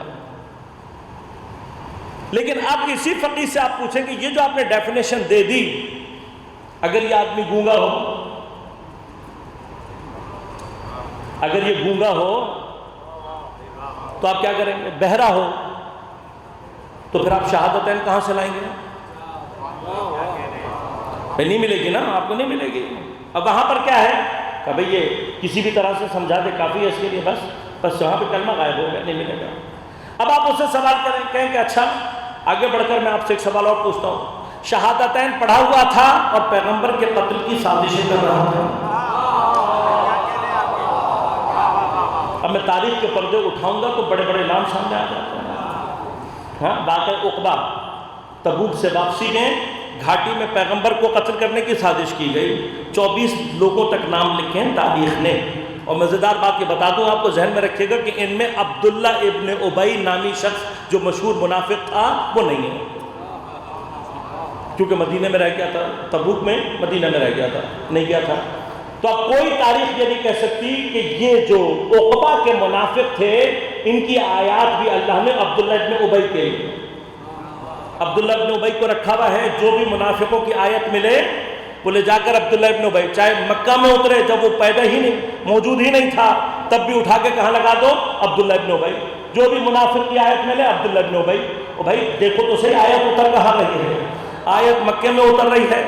لیکن اب اسی فقیر سے آپ پوچھیں کہ یہ جو آپ نے ڈیفینیشن دے دی، اگر یہ آدمی گونگا ہو، اگر یہ گونگا ہو تو آپ کیا کریں گے؟ بہرا ہو تو پھر آپ شہادتین کہاں سے لائیں گے؟ بھائی نہیں ملے گی نا، آپ کو نہیں ملے گی۔ اب وہاں پر کیا ہے کہ بھئی یہ کسی بھی طرح سے سمجھا دے کافی ہے اس کے لیے، بس وہاں پہ کلمہ غائب ہو گیا، نہیں ملے گا۔ اب آپ اس سے سوال کریں، کہیں کہ اچھا آگے بڑھ کر میں آپ سے ایک سوال اور پوچھتا ہوں، شہادتین پڑھا ہوا تھا اور پیغمبر کے قتل کی سازشیں کر رہا تھا۔ اب میں تاریخ کے پردے اٹھاؤں گا تو بڑے بڑے نام سامنے آ جاتے ہیں۔ ہاں، واقعہ عقبہ، تبوک سے واپسی میں گھاٹی میں پیغمبر کو قتل کرنے کی سازش کی گئی، 24 لوگوں تک نام لکھے ہیں تاریخ نے۔ اور مزیدار بات یہ بتا دوں آپ کو، ذہن میں رکھیے گا کہ ان میں عبداللہ ابن ابی نامی شخص جو مشہور منافق تھا وہ نہیں ہے، کیونکہ مدینہ میں رہ گیا تھا، تبوک میں مدینہ میں رہ گیا تھا، نہیں گیا تھا۔ تو اب کوئی تاریخ یہ نہیں کہہ سکتی کہ یہ جو عقبہ کے منافق تھے ان کی آیات بھی اللہ نے عبداللہ ابن ابی کے لیے، عبداللہ ابن ابی کو رکھا ہوا ہے۔ جو بھی منافقوں کی آیت ملے وہ لے جا کر عبداللہ ابن ابی، چاہے مکہ میں اترے جب وہ پیدا ہی نہیں، موجود ہی نہیں تھا، تب بھی اٹھا کے کہاں لگا دو؟ عبداللہ ابن ابی۔ جو بھی منافق کی آیت ملے عبداللہ ابن ابی۔ اور بھائی دیکھو تو صحیح، آیت اتر کہاں رہی ہے؟ آیت مکے میں اتر رہی ہے،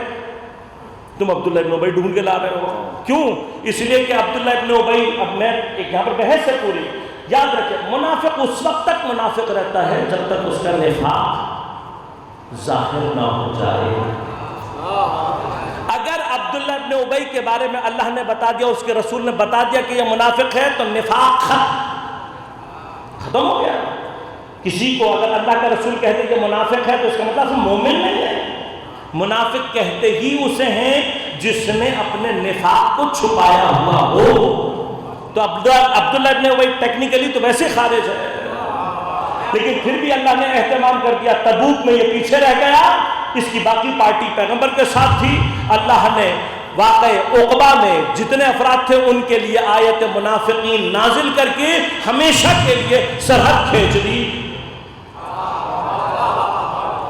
تم عبداللہ ابن ابی ڈھونڈ کے لا رہے ہو، کیوں؟ اس لیے کہ عبداللہ ابن ابی، اب میں ایک یہاں پر بحث ہے پوری، یاد رکھیں منافق اس وقت تک منافق رہتا ہے جب تک اس کا نفاق ظاہر نہ ہو جائے۔ اگر عبداللہ ابن ابی کے بارے میں اللہ نے بتا دیا، اس کے رسول نے بتا دیا کہ یہ منافق ہے، تو نفاق ختم ہو گیا۔ کسی کو اگر اللہ کا رسول کہتے کہ منافق ہے تو اس کا مطلب وہ مومن نہیں ہے۔ منافق کہتے ہی اسے ہیں جس نے اپنے نفاق کو چھپایا ہوا ہو۔ تو عبداللہ ابن ابی ٹیکنیکلی تو ویسے خارج ہے، لیکن پھر بھی اللہ نے اہتمام کر دیا، تبوک میں یہ پیچھے رہ گیا، اس کی باقی پارٹی پیغمبر کے ساتھ تھی۔ اللہ نے واقع عقبہ میں جتنے افراد تھے ان کے لیے آیت منافقین نازل کر کے ہمیشہ کے لیے سرحد کھینچ دی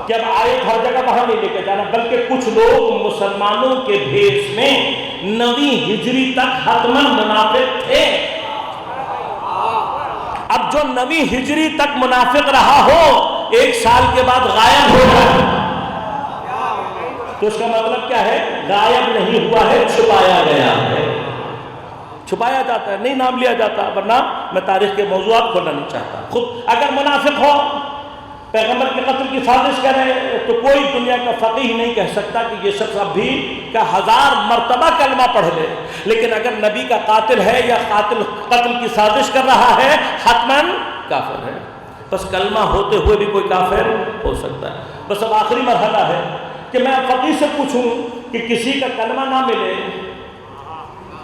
کہ اب آیت ہر جگہ وہاں نہیں لے کے جانا، بلکہ کچھ لوگ مسلمانوں کے بھیس میں 9ویں ہجری تک حتماً منافق تھے۔ اب جو 9ویں ہجری تک منافق رہا ہو، 1 سال کے بعد غائب ہو جائے تو اس کا مطلب کیا ہے؟ غائب نہیں ہوا ہے، چھپایا گیا ہے، چھپایا جاتا ہے، نہیں نام لیا جاتا۔ ورنہ میں تاریخ کے موضوعات کھولنا نہیں چاہتا۔ خود اگر منافق ہو، پیغمبر کے قتل کی سازش کرے، تو کوئی دنیا کا فقیہ نہیں کہہ سکتا کہ یہ شخص اب بھی کا 1000 مرتبہ کلمہ پڑھ لے، لیکن اگر نبی کا قاتل ہے یا قتل کی سازش کر رہا ہے، حتماً کافر ہے۔ بس کلمہ ہوتے ہوئے بھی کوئی کافر ہو سکتا ہے۔ بس اب آخری مرحلہ ہے کہ میں فقیہ سے پوچھوں کہ کسی کا کلمہ نہ ملے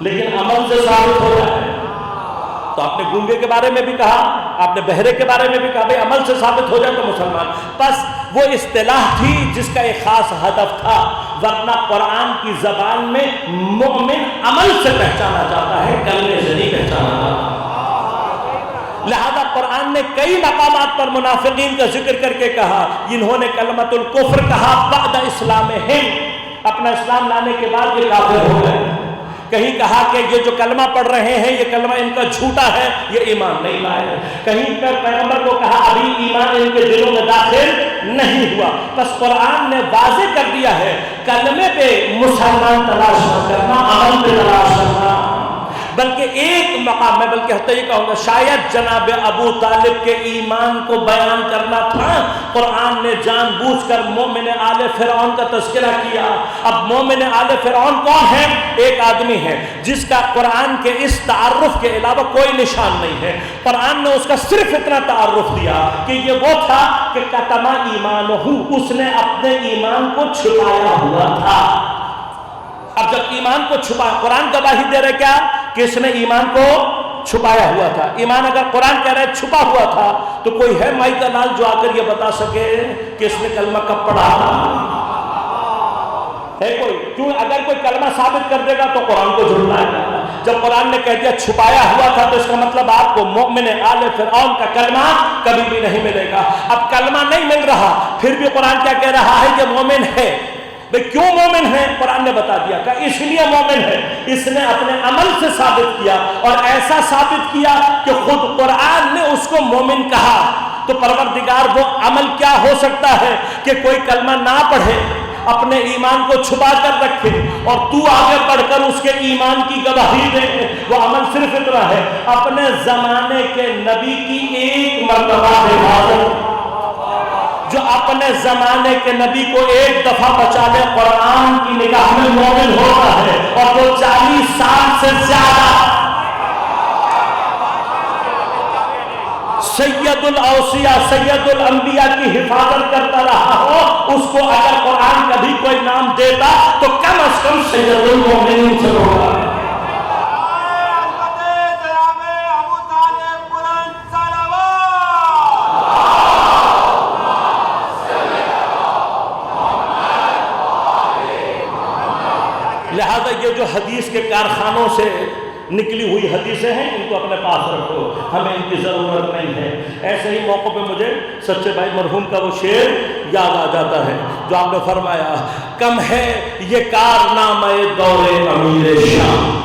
لیکن عمل سے ثابت ہو جائے، تو آپ نے گونگے کے بارے میں بھی کہا، آپ نے بہرے کے بارے میں بھی کہا، بھئی عمل سے ثابت ہو جائے تو مسلمان۔ بس وہ اصطلاح تھی جس کا ایک خاص ہدف تھا، ورنہ قرآن کی زبان میں مؤمن عمل سے پہچانا جاتا ہے، کلمے سے نہیں پہچانا جاتا۔ لہذا قرآن نے کئی مقامات پر منافقین کا ذکر کر کے کہا، جنہوں نے کلمۃ الکفر کہا بعد اسلامہم، اپنا اسلام لانے کے بعد یہ کافر ہو گئے۔ کہیں کہا کہ یہ جو کلمہ پڑھ رہے ہیں یہ کلمہ ان کا جھوٹا ہے، یہ ایمان نہیں لائے۔ کہیں پر پیغمبر کو کہا ابھی ایمان ان کے دلوں میں داخل نہیں ہوا۔ بس قرآن نے واضح کر دیا ہے، کلمے پہ مسلمان تلاش نہ کرنا، عمل پہ تلاش کرنا۔ بلکہ ایک مقام میں، بلکہ حتیٰ یہ کہوں گا شاید جناب ابو طالب کے ایمان کو بیان کرنا تھا، قرآن نے جان بوجھ کر مومن آل فرعون کا تذکرہ کیا۔ اب مومن آل فرعون کون ہے؟ ایک آدمی ہے جس کا قرآن کے اس تعارف کے علاوہ کوئی نشان نہیں ہے۔ قرآن نے اس کا صرف اتنا تعارف دیا کہ یہ وہ تھا کہ کتما ایمانہ، اس نے اپنے ایمان کو چھپایا ہوا تھا۔ اب جب ایمان کو چھپا، قرآن گواہی دے رہے کیا کہ اس نے ایمان کو چھپایا ہوا تھا۔ ایمان اگر قرآن کہہ رہے چھپا ہوا تھا تو کوئی ہے مائی کا لال جو آ کر یہ بتا سکے کہ اس نے کلمہ کب پڑھا تھا؟ ہے کوئی؟ کیوں؟ اگر کوئی کلمہ ثابت کر دے گا تو قرآن کو جھٹلائے گا۔ جب قرآن نے کہہ دیا چھپایا ہوا تھا تو اس کا مطلب آپ کو مومن آل فرعون کا کلمہ کبھی بھی نہیں ملے گا۔ اب کلمہ نہیں مل رہا، پھر بھی قرآن کیا کہہ رہا ہے؟ یہ مومن ہے۔ بھئی کیوں مومن ہے؟ قرآن نے بتا دیا کہ اس لیے مومن ہے، اس نے اپنے عمل سے ثابت کیا، اور ایسا ثابت کیا کہ خود قرآن نے اس کو مومن کہا۔ تو پروردگار وہ عمل کیا ہو سکتا ہے کہ کوئی کلمہ نہ پڑھے اپنے ایمان کو چھپا کر رکھے اور تو آگے بڑھ کر اس کے ایمان کی گواہی دے. وہ عمل صرف اتنا ہے، اپنے زمانے کے نبی کی ایک مرتبہ حفاظت. جو اپنے زمانے کے نبی کو ایک دفعہ بچا لے قرآن کی نگاہ میں مومن ہوتا ہے. اور وہ 40 سال سے زیادہ سید الاوصیاء سید الانبیاء کی حفاظت کرتا رہا ہو، اس کو اگر قرآن کبھی کوئی نام دیتا تو کم از کم سید المومنین سے ہوگا. لہذا یہ جو حدیث کے کارخانوں سے نکلی ہوئی حدیثیں ہیں ان کو اپنے پاس رکھو، ہمیں ان کی ضرورت نہیں ہے. ایسے ہی موقع پہ مجھے سچے بھائی مرحوم کا وہ شعر یاد آ جاتا ہے جو آپ نے فرمایا، کم ہے یہ کارنامہ دور امیر شام،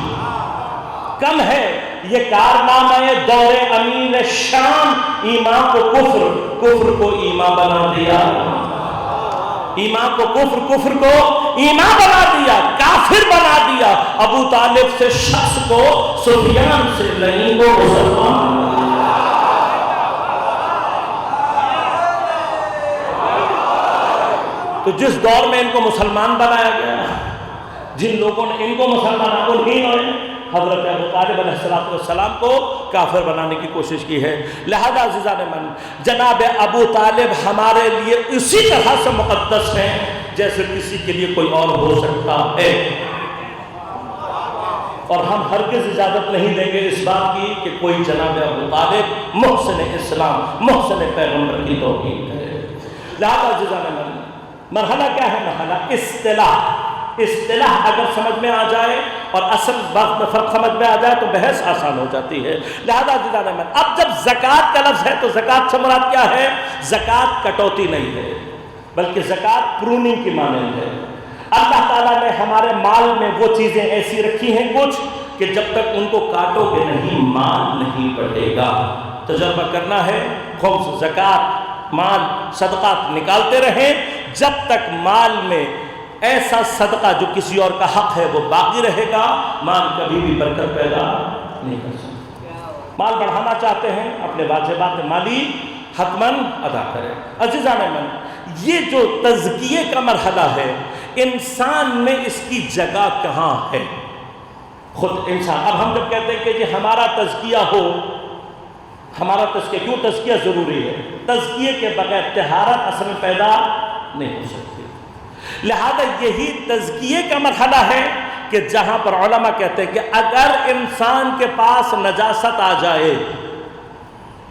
کم ہے یہ کارنامہ دور امیر شام، ایمان کو کفر، کفر کو ایمان بنا دیا، ایمان کو کفر، کفر کو ایمان بنا دیا، کافر بنا دیا. ابو طالب سے شخص کو سفیان سے لعین کو مسلمان. تو جس دور میں ان کو مسلمان بنایا گیا، جن لوگوں نے ان کو مسلمان، انہوں نے حضرت ابو طالب علیہ السلام کو کافر بنانے کی کوشش کی ہے. لہذا عزیزان من، جناب ابو طالب ہمارے لیے اسی طرح سے مقدس ہیں جیسے کسی کے لیے کوئی اور ہو سکتا ہے. اور ہم ہرگز اجازت نہیں دیں گے اس بات کی کہ کوئی جناب ابو طالب محسن اسلام، محسن پیغمبر کی توہین کرے. لہذا عزیزان من، مرحلہ کیا ہے؟ مرحلہ اصطلاح. اصطلاح اگر سمجھ میں آ جائے اور اصل بات میں فرق سمجھ میں آ جائے تو بحث آسان ہو جاتی ہے. لہذا عزیزان من، اب جب زکوٰۃ کا لفظ ہے تو زکوٰۃ سے مراد کیا ہے؟ زکوٰۃ کٹوتی نہیں ہے بلکہ زکوٰۃ پروننگ کی مانند ہے. اللہ تعالیٰ نے ہمارے مال میں وہ چیزیں ایسی رکھی ہیں کچھ کہ جب تک ان کو کاٹو گے نہیں مال نہیں بڑھے گا. تجربہ کرنا ہے، خمس، زکوٰۃ، مال، صدقات نکالتے رہیں جب تک مال میں ایسا صدقہ جو کسی اور کا حق ہے وہ باقی رہے گا، مال کبھی بھی برکت پیدا نہیں کر سکتا. مال بڑھانا چاہتے ہیں، اپنے واجبات مالی حتماً ادا کریں. عزیزان من، یہ جو تزکیے کا مرحلہ ہے، انسان میں اس کی جگہ کہاں ہے؟ خود انسان. اب ہم جب کہتے ہیں کہ جی ہمارا تزکیہ ہو، ہمارا تزکیہ، کیوں تزکیہ ضروری ہے؟ تزکیے کے بغیر طہارت اصل میں پیدا نہیں ہو سکتی. لہذا یہی تزکیے کا مرحلہ ہے کہ جہاں پر علماء کہتے ہیں کہ اگر انسان کے پاس نجاست آ جائے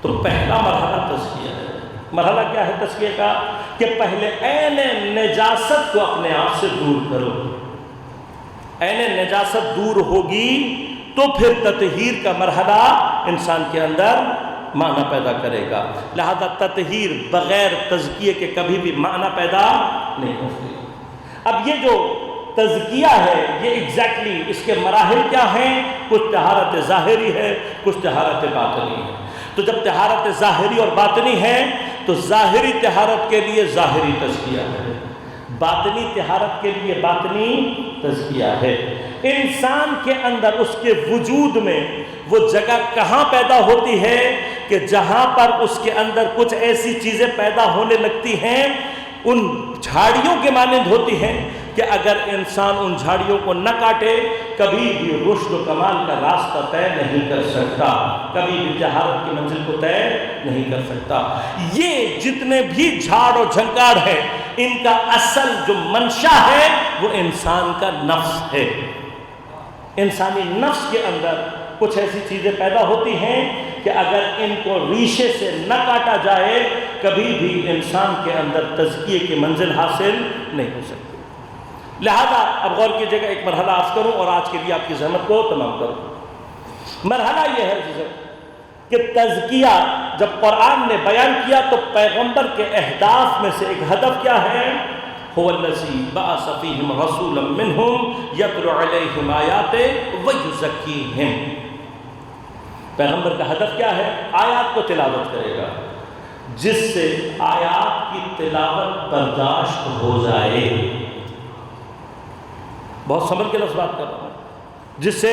تو پہلا مرحلہ تزکیہ ہے. مرحلہ کیا ہے تزکیے کا؟ کہ پہلے عین نجاست کو اپنے آپ سے دور کرو. عین نجاست دور ہوگی تو پھر تطہیر کا مرحلہ انسان کے اندر معنی پیدا کرے گا. لہذا تطہیر بغیر تزکیے کے کبھی بھی معنی پیدا نہیں ہوتی. اب یہ جو تزکیہ ہے یہ ایگزیکٹلی اس کے مراحل کیا ہیں؟ کچھ طہارت ظاہری ہے، کچھ طہارت باطنی ہے. تو جب طہارت ظاہری اور باطنی ہے تو ظاہری طہارت کے لیے ظاہری تزکیہ ہے، باطنی طہارت کے لیے باطنی تزکیہ ہے. انسان کے اندر اس کے وجود میں وہ جگہ کہاں پیدا ہوتی ہے کہ جہاں پر اس کے اندر کچھ ایسی چیزیں پیدا ہونے لگتی ہیں، ان جھاڑیوں کے مانند ہوتی ہیں کہ اگر انسان ان جھاڑیوں کو نہ کاٹے کبھی بھی رشد و کمال کا راستہ طے نہیں کر سکتا، کبھی بھی طہارت کی منزل کو طے نہیں کر سکتا. یہ جتنے بھی جھاڑ و جھنکار ہیں ان کا اصل جو منشا ہے وہ انسان کا نفس ہے. انسانی نفس کے اندر کچھ ایسی چیزیں پیدا ہوتی ہیں کہ اگر ان کو ریشے سے نہ کاٹا جائے کبھی بھی انسان کے اندر تزکیے کی منزل حاصل نہیں ہو سکتی. لہذا اب غور کیجیے گا، ایک مرحلہ عرض کروں اور آج کے لیے آپ کی زحمت کو تمام کروں. مرحلہ یہ ہے کہ تزکیہ جب قرآن نے بیان کیا تو پیغمبر کے اہداف میں سے ایک ہدف کیا ہے؟ هو الذی بعث فیہم رسولا منہم یتلو علیہم آیاتہ ویزکیہم. پیغمبر کا ہدف کیا ہے؟ آیات کو تلاوت کرے گا جس سے آیات کی تلاوت برداشت ہو جائے. بہت سمجھ کے لفظ بات کر رہا ہوں، جس سے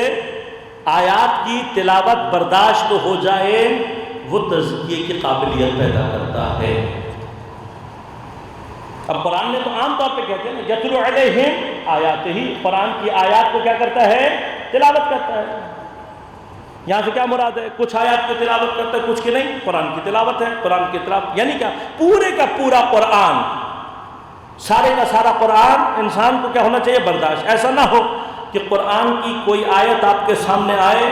آیات کی تلاوت برداشت تو ہو جائے، وہ تزکیے کی قابلیت پیدا کرتا ہے۔ اب قرآن نے تو عام طور پہ کہتے ہیں نا یتلو علیہم آیات ہی، قرآن کی آیات کو کیا کرتا ہے؟ تلاوت کرتا ہے۔ یہاں سے کیا مراد ہے؟ کچھ آیات کی تلاوت کرتا ہے، کچھ کی نہیں، قرآن کی تلاوت ہے۔ قرآن کی تلاوت یعنی کیا؟ پورے کا پورا قرآن، سارے کا سارا قرآن انسان کو کیا ہونا چاہیے؟ برداشت۔ ایسا نہ ہو کہ قرآن کی کوئی آیت آپ کے سامنے آئے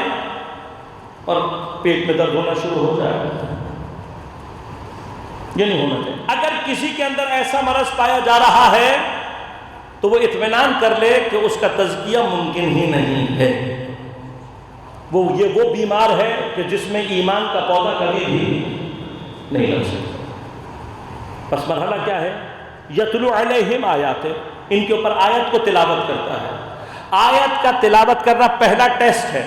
اور پیٹ میں درد ہونا شروع ہو جائے، یہ نہیں ہونا چاہیے۔ اگر کسی کے اندر ایسا مرض پایا جا رہا ہے تو وہ اطمینان کر لے کہ اس کا تزکیہ ممکن ہی نہیں ہے، وہ بیمار ہے کہ جس میں ایمان کا پودا کبھی بھی نہیں لگ سکتا۔ پس مرحلہ کیا ہے؟ یتلو علیہم آیات، ان کے اوپر آیت کو تلاوت کرتا ہے۔ آیت کا تلاوت کرنا پہلا ٹیسٹ ہے،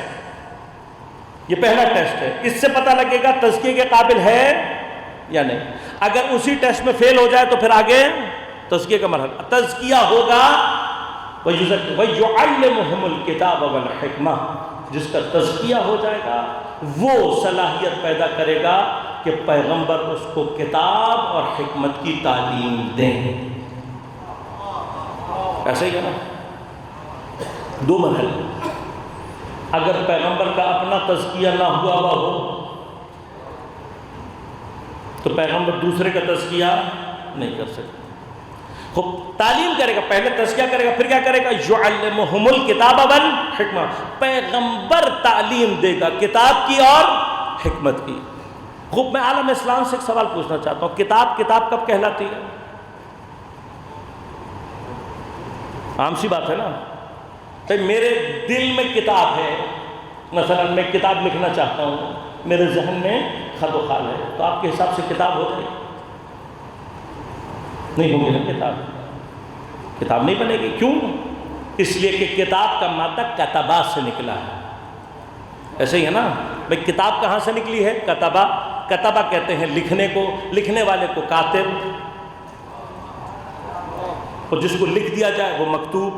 یہ پہلا ٹیسٹ ہے، اس سے پتہ لگے گا تزکیے کے قابل ہے یا نہیں۔ اگر اسی ٹیسٹ میں فیل ہو جائے تو پھر آگے تزکیے کا مرحلہ، تزکیہ ہوگا وَيُعَلِّمُهُمُ الْكِتَابَ وَالْحِكْمَةَ، جس کا تزکیہ ہو جائے گا وہ صلاحیت پیدا کرے گا کہ پیغمبر اس کو کتاب اور حکمت کی تعلیم دیں۔ ایسے ہی ہے نا، دو مرحلے۔ اگر پیغمبر کا اپنا تزکیہ نہ ہوا ہو تو پیغمبر دوسرے کا تزکیہ نہیں کر سکتے۔ خوب تعلیم کرے گا، پہلے تزکیہ کرے گا، پھر کیا کرے گا؟ یعلمہم الکتاب والحکمہ، پیغمبر تعلیم دے گا کتاب کی اور حکمت کی۔ خوب میں عالم اسلام سے ایک سوال پوچھنا چاہتا ہوں، کتاب کب کہلاتی ہے؟ عام سی بات ہے نا، کہ میرے دل میں کتاب ہے، مثلا میں کتاب لکھنا چاہتا ہوں، میرے ذہن میں خط و خال ہے، تو آپ کے حساب سے کتاب ہو جائے گی؟ نہیں ہوگی نا، کتاب نہیں بنے گی۔ کیوں؟ اس لیے کہ کتاب کا مادہ کتبہ سے نکلا ہے۔ ایسے ہی ہے نا بھئی، کتاب کہاں سے نکلی ہے؟ کتبہ کہتے ہیں لکھنے کو، لکھنے والے کو کاتب، اور جس کو لکھ دیا جائے وہ مکتوب۔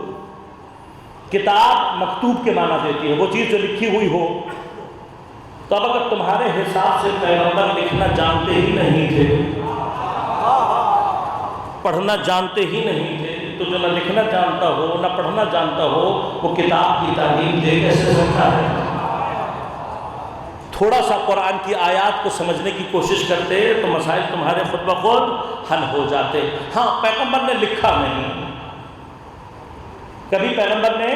کتاب مکتوب کے معنی دیتی ہے، وہ چیز جو لکھی ہوئی ہو۔ تو اب اگر تمہارے حساب سے پیغمبر لکھنا جانتے ہی نہیں تھے، پڑھنا جانتے ہی نہیں تھے، تو جو نہ لکھنا جانتا ہو نہ پڑھنا جانتا ہو وہ کتاب کی تعلیم دے کیسے سکتا ہے؟ تھوڑا سا قرآن کی آیات کو سمجھنے کی کوشش کرتے تو مسائل تمہارے خود بخود حل ہو جاتے۔ ہاں، پیغمبر نے لکھا نہیں، کبھی پیغمبر نے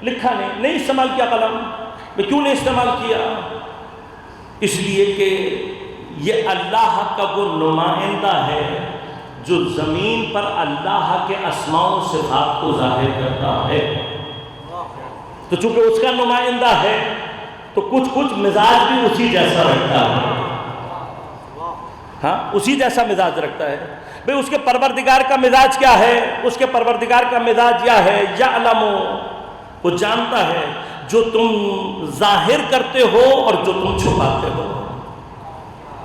لکھا نہیں استعمال کیا قلم۔ کیوں نہیں استعمال کیا؟ اس لیے کہ یہ اللہ کا وہ نمائندہ ہے جو زمین پر اللہ کے اسماء و صفات کو ظاہر کرتا ہے۔ تو چونکہ اس کا نمائندہ ہے تو کچھ مزاج بھی اسی جیسا رکھتا ہے، ہاں اسی جیسا مزاج رکھتا ہے۔ بھئی اس کے پروردگار کا مزاج کیا ہے؟ اس کے پروردگار کا مزاج یہ ہے، یعلم، وہ جانتا ہے جو تم ظاہر کرتے ہو اور جو تم چھپاتے ہو۔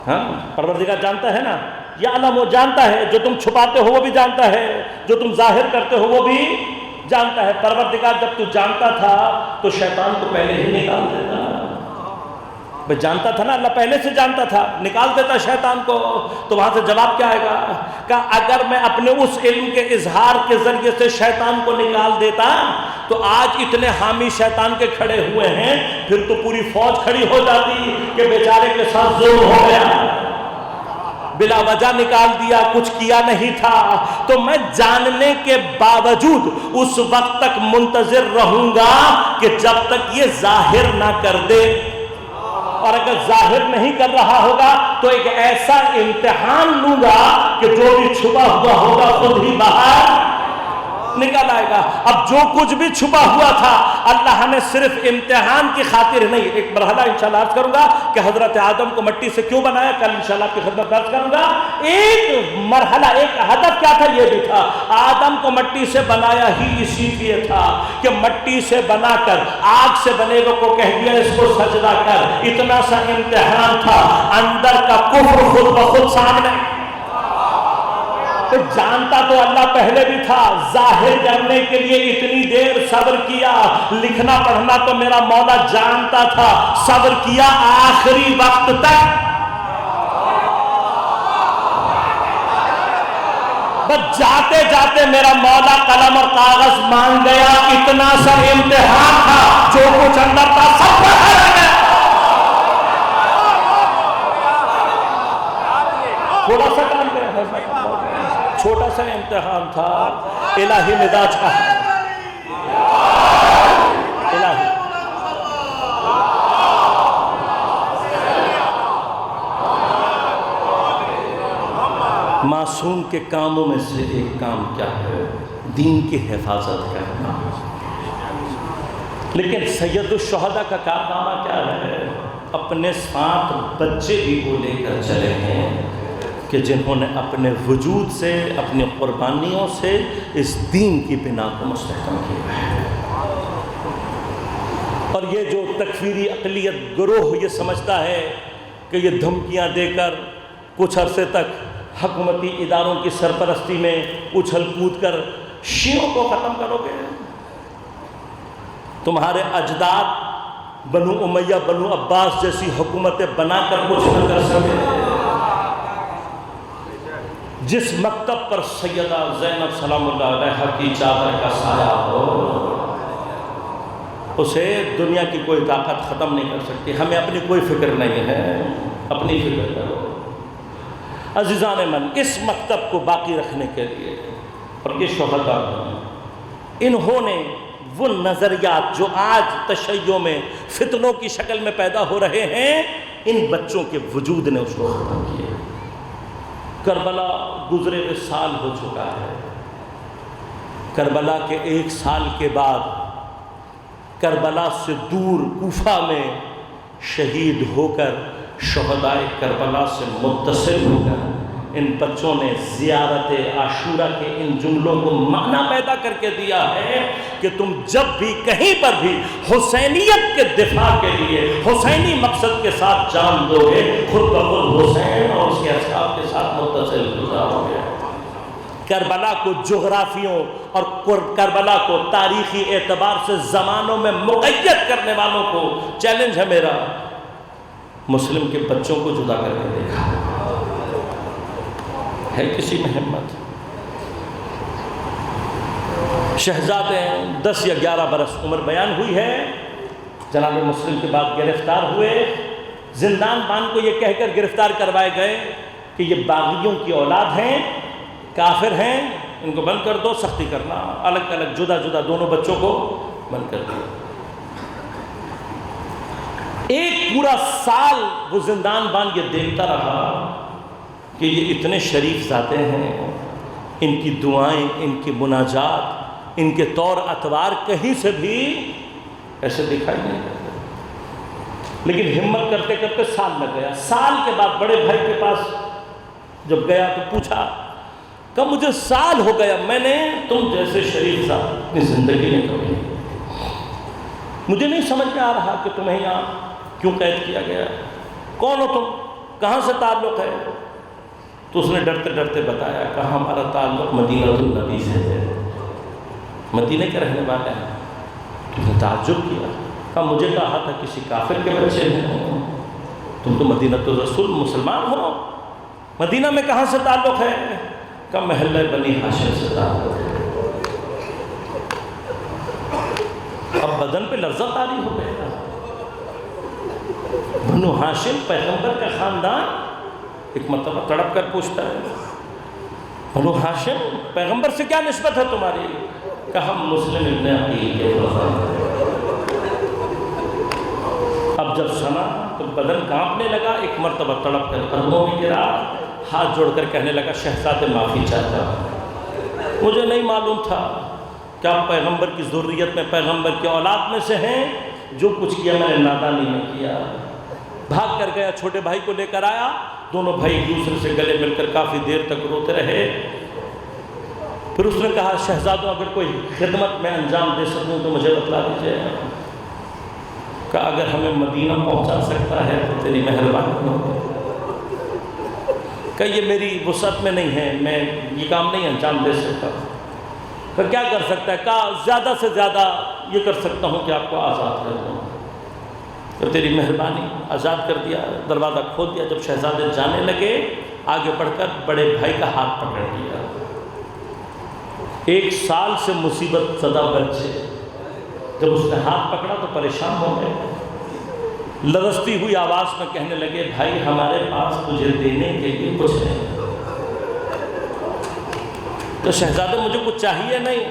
ہاں پروردگار جانتا ہے نا، یعلم، وہ جانتا ہے، جو تم چھپاتے ہو وہ بھی جانتا ہے، جو تم ظاہر کرتے ہو وہ بھی جانتا ہے۔ پروردگار جب تو جانتا تھا تو شیطان کو پہلے ہی نکال دیتا، بھئی جانتا تھا نا، اللہ پہلے سے جانتا تھا، نکال دیتا شیطان کو۔ تو وہاں سے جواب کیا آئے گا؟ کہ اگر میں اپنے اس علم کے اظہار کے ذریعے سے شیطان کو نکال دیتا تو آج اتنے حامی شیطان کے کھڑے ہوئے ہیں، پھر تو پوری فوج کھڑی ہو جاتی کہ بیچارے کے ساتھ ظلم ہو گیا، بلا وجہ نکال دیا، کچھ کیا نہیں تھا۔ تو میں جاننے کے باوجود اس وقت تک منتظر رہوں گا کہ جب تک یہ ظاہر نہ کر دے، اور اگر ظاہر نہیں کر رہا ہوگا تو ایک ایسا امتحان لوں گا کہ جو بھی چھپا ہوا ہوگا خود ہی باہر نکل آئے گا۔ اب جو کچھ بھی چھپا ہوا تھا اللہ نے صرف امتحان کی خاطر نہیں، ایک مرحلہ انشاءاللہ عرض کروں گا کہ حضرت آدم کو مٹی سے کیوں بنایا، کل انشاءاللہ آپ کی خدمت عرض کروں گا۔ ایک مرحلہ، ایک ہدف کیا تھا، یہ بھی تھا آدم کو مٹی سے بنایا ہی اسی لیے تھا کہ مٹی سے بنا کر آگ سے بنے گا کو کہہ دیا اس کو سجدہ کر۔ اتنا سا امتحان تھا، اندر کا کفر خود بخود سامنے۔ تو جانتا تو اللہ پہلے بھی تھا، ظاہر کرنے کے لیے اتنی دیر صبر کیا، لکھنا پڑھنا تو میرا مولا جانتا تھا، صبر کیا آخری وقت تک، بس جاتے جاتے میرا مولا قلم اور کاغذ مانگ گیا، اتنا سا امتحان تھا، جو کچھ اندر تھا سب باہر آ گیا۔ تھوڑا سا کام گیا، چھوٹا سا امتحان تھا، الہی مزاج کا ہے، الہی معصوم کے کاموں میں سے ایک کام کیا ہے؟ دین کی حفاظت کرنا۔ لیکن سید الشہداء کا کارنامہ کیا ہے؟ اپنے ساتھ بچے بھی وہ لے کر چلے ہیں کہ جنہوں نے اپنے وجود سے، اپنی قربانیوں سے اس دین کی بنا کو مستحکم کیا ہے۔ اور یہ جو تکفیری اقلیت گروہ یہ سمجھتا ہے کہ یہ دھمکیاں دے کر کچھ عرصے تک حکومتی اداروں کی سرپرستی میں اچھل کود کر شیعوں کو ختم کرو گے، تمہارے اجداد بنو امیہ بنو عباس جیسی حکومتیں بنا کر کچھ نہ کر سکے۔ جس مکتب پر سیدہ زینب سلام اللہ علیہا کی چادر کا سایہ ہو، اسے دنیا کی کوئی طاقت ختم نہیں کر سکتی۔ ہمیں اپنی کوئی فکر نہیں ہے، اپنی فکر کرو۔ عزیزان من، اس مکتب کو باقی رکھنے کے لیے، اور یہ شہداء انہوں نے وہ نظریات جو آج تشیع میں فتنوں کی شکل میں پیدا ہو رہے ہیں، ان بچوں کے وجود نے اس کو ختم کیا۔ کربلا گزرے ہوئے سال ہو چکا ہے، کربلا کے 1 سال کے بعد کربلا سے دور کوفہ میں شہید ہو کر شہداء کربلا سے متصل ہو کر ان بچوں نے زیارت عاشورہ کے ان جملوں کو معنی پیدا کر کے دیا ہے کہ تم جب بھی کہیں پر بھی حسینیت کے دفاع کے لیے حسینی مقصد کے ساتھ جان دو گے، خود بخود حسین اور اس کے اصحاب کے ساتھ متصل ہو جاؤ گے۔ کربلا کو جغرافیوں اور کربلا کو تاریخی اعتبار سے زمانوں میں مقید کرنے والوں کو چیلنج ہے میرا، مسلم کے بچوں کو جدا کر کے دیکھا ہے کسی میں ہمت؟ شہزادے 10 یا 11 برس عمر بیان ہوئی ہے، جناب مسلم کے بعد گرفتار ہوئے، زندان بان کو یہ کہہ کر گرفتار کروائے گئے کہ یہ باغیوں کی اولاد ہیں، کافر ہیں، ان کو بند کر دو، سختی کرنا، الگ الگ جدا جدا دونوں بچوں کو بند کر دو۔ 1 پورا سال وہ زندان بان یہ دیکھتا رہا کہ یہ اتنے شریف ذاتے ہیں، ان کی دعائیں، ان کی مناجات، ان کے طور اطوار کہیں سے بھی ایسے دکھائی نہیں دیتے۔ لیکن ہمت کرتے کرتے سال لگ گیا۔ سال کے بعد بڑے بھائی کے پاس جب گیا تو پوچھا کہ مجھے سال ہو گیا، میں نے تم جیسے شریف ذات اپنی زندگی میں کبھی نہیں، مجھے نہیں سمجھ میں آ رہا کہ تمہیں یہاں کیوں قید کیا گیا، کون ہو تم، کہاں سے تعلق ہے؟ تو اس نے ڈرتے ڈرتے بتایا کہ ہمارا تعلق مدینہ النبی سے ہے، مدینہ کے رہنے والے ہیں۔ تو نے تعجب کیا، کہا مجھے کہا تھا کسی کافر کے بچے ہیں، تم تو مدینہ الرسول مسلمان ہو، مدینہ میں کہاں سے تعلق ہے؟ کہا محلہ بنی ہاشم سے تعلق ہے۔ اب بدن پہ لرزہ طاری ہو گیا، بنو ہاشم پیغمبر کا خاندان، ایک مرتبہ تڑپ کر پوچھتا ہے بنو ہاشم پیغمبر سے کیا نسبت ہے تمہاری؟ کہ ہم مسلم ابن عقیل کے فرزند۔ اب جب سنا تو بدن کانپنے لگا، ایک مرتبہ تڑپ کر قدموں میں گرا، ہاتھ جوڑ کر کہنے لگا شہزادے معافی چاہتا ہوں، مجھے نہیں معلوم تھا کہ آپ پیغمبر کی ذریت میں، پیغمبر کی اولاد میں سے ہیں، جو کچھ کیا میں نے نادانی میں کیا۔ بھاگ کر گیا، چھوٹے بھائی کو لے کر آیا، دونوں بھائی ایک دوسرے سے گلے مل کر کافی دیر تک روتے رہے۔ پھر اس نے کہا شہزادوں اگر کوئی خدمت میں انجام دے سکوں تو مجھے بتلا دیجیے، کہ اگر ہمیں مدینہ پہنچا سکتا ہے تو تیری مہربانی ہو، کہ یہ میری وسعت میں نہیں ہے، میں یہ کام نہیں انجام دے سکتا۔ پھر کیا کر سکتا ہے؟ کہا زیادہ سے زیادہ یہ کر سکتا ہوں کہ آپ کو آزاد کر دوں۔ تو تیری مہربانی، آزاد کر دیا، دروازہ کھول دیا۔ جب شہزادے جانے لگے، آگے بڑھ کر بڑے بھائی کا ہاتھ پکڑ لیا۔ 1 سال سے مصیبت زدہ بچے جب اس نے ہاتھ پکڑا تو پریشان ہو گئے، لرزتی ہوئی آواز میں کہنے لگے، بھائی ہمارے پاس تجھے دینے کے لیے کچھ نہیں۔ تو شہزادے مجھے کچھ چاہیے نہیں،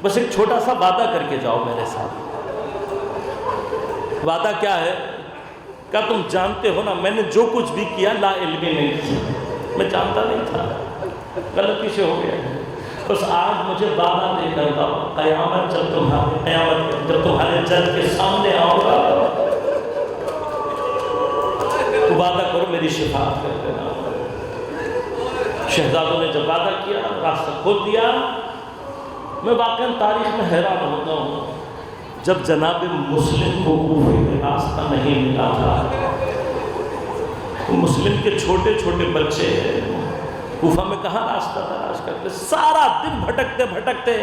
بس ایک چھوٹا سا وعدہ کر کے جاؤ میرے ساتھ۔ وعدہ کیا ہے؟ کہا تم جانتے ہو نا میں نے جو کچھ بھی کیا لا علمی نہیں کیا، میں جانتا نہیں تھا، غلطی سے ہو گیا، بس آج مجھے وعدہ دے کر دو، قیامت جب تمہارے جج کے سامنے آؤں گا تو وعدہ کرو میری شفاعت کر دینا۔ شہزادوں نے جب وعدہ کیا، راستہ کھول دیا۔ میں واقعاً تاریخ میں حیران ہوتا ہوں، جب جناب مسلم کو کوفے میں راستہ نہیں ملا تھا، تو مسلم کے چھوٹے چھوٹے بچے کوفہ میں کہاں راستہ تلاش کرتے، سارا دن بھٹکتے بھٹکتے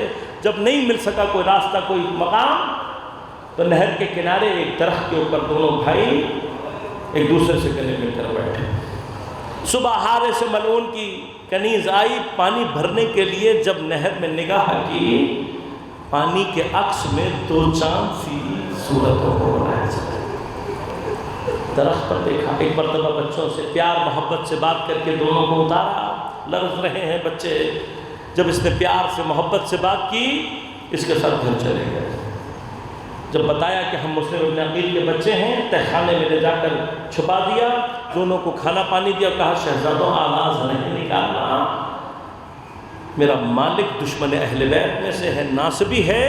جب نہیں مل سکا کوئی راستہ، کوئی مقام، تو نہر کے کنارے ایک درخت کے اوپر دونوں بھائی ایک دوسرے سے گلے مل کر بیٹھے۔ صبح ہارے سے ملعون کی کنیز آئی پانی بھرنے کے لیے، جب نہر میں نگاہ کی، پانی کے عکس میں 2 چاند سی صورتوں کو بنایا جاتا۔ درخت پر دیکھا، ایک مرتبہ بچوں سے پیار محبت سے بات کر کے دونوں کو اتارا، لرز رہے ہیں بچے۔ جب اس نے پیار سے محبت سے بات کی، اس کے ساتھ گھر چلے گئے۔ جب بتایا کہ ہم مسلم ابن عقیل کے بچے ہیں، تہخانے میں لے جا کر چھپا دیا، دونوں کو کھانا پانی دیا، کہا شہزادوں آواز نہیں نکالنا، میرا مالک دشمن اہل بیت میں سے ہے، ناصبی ہے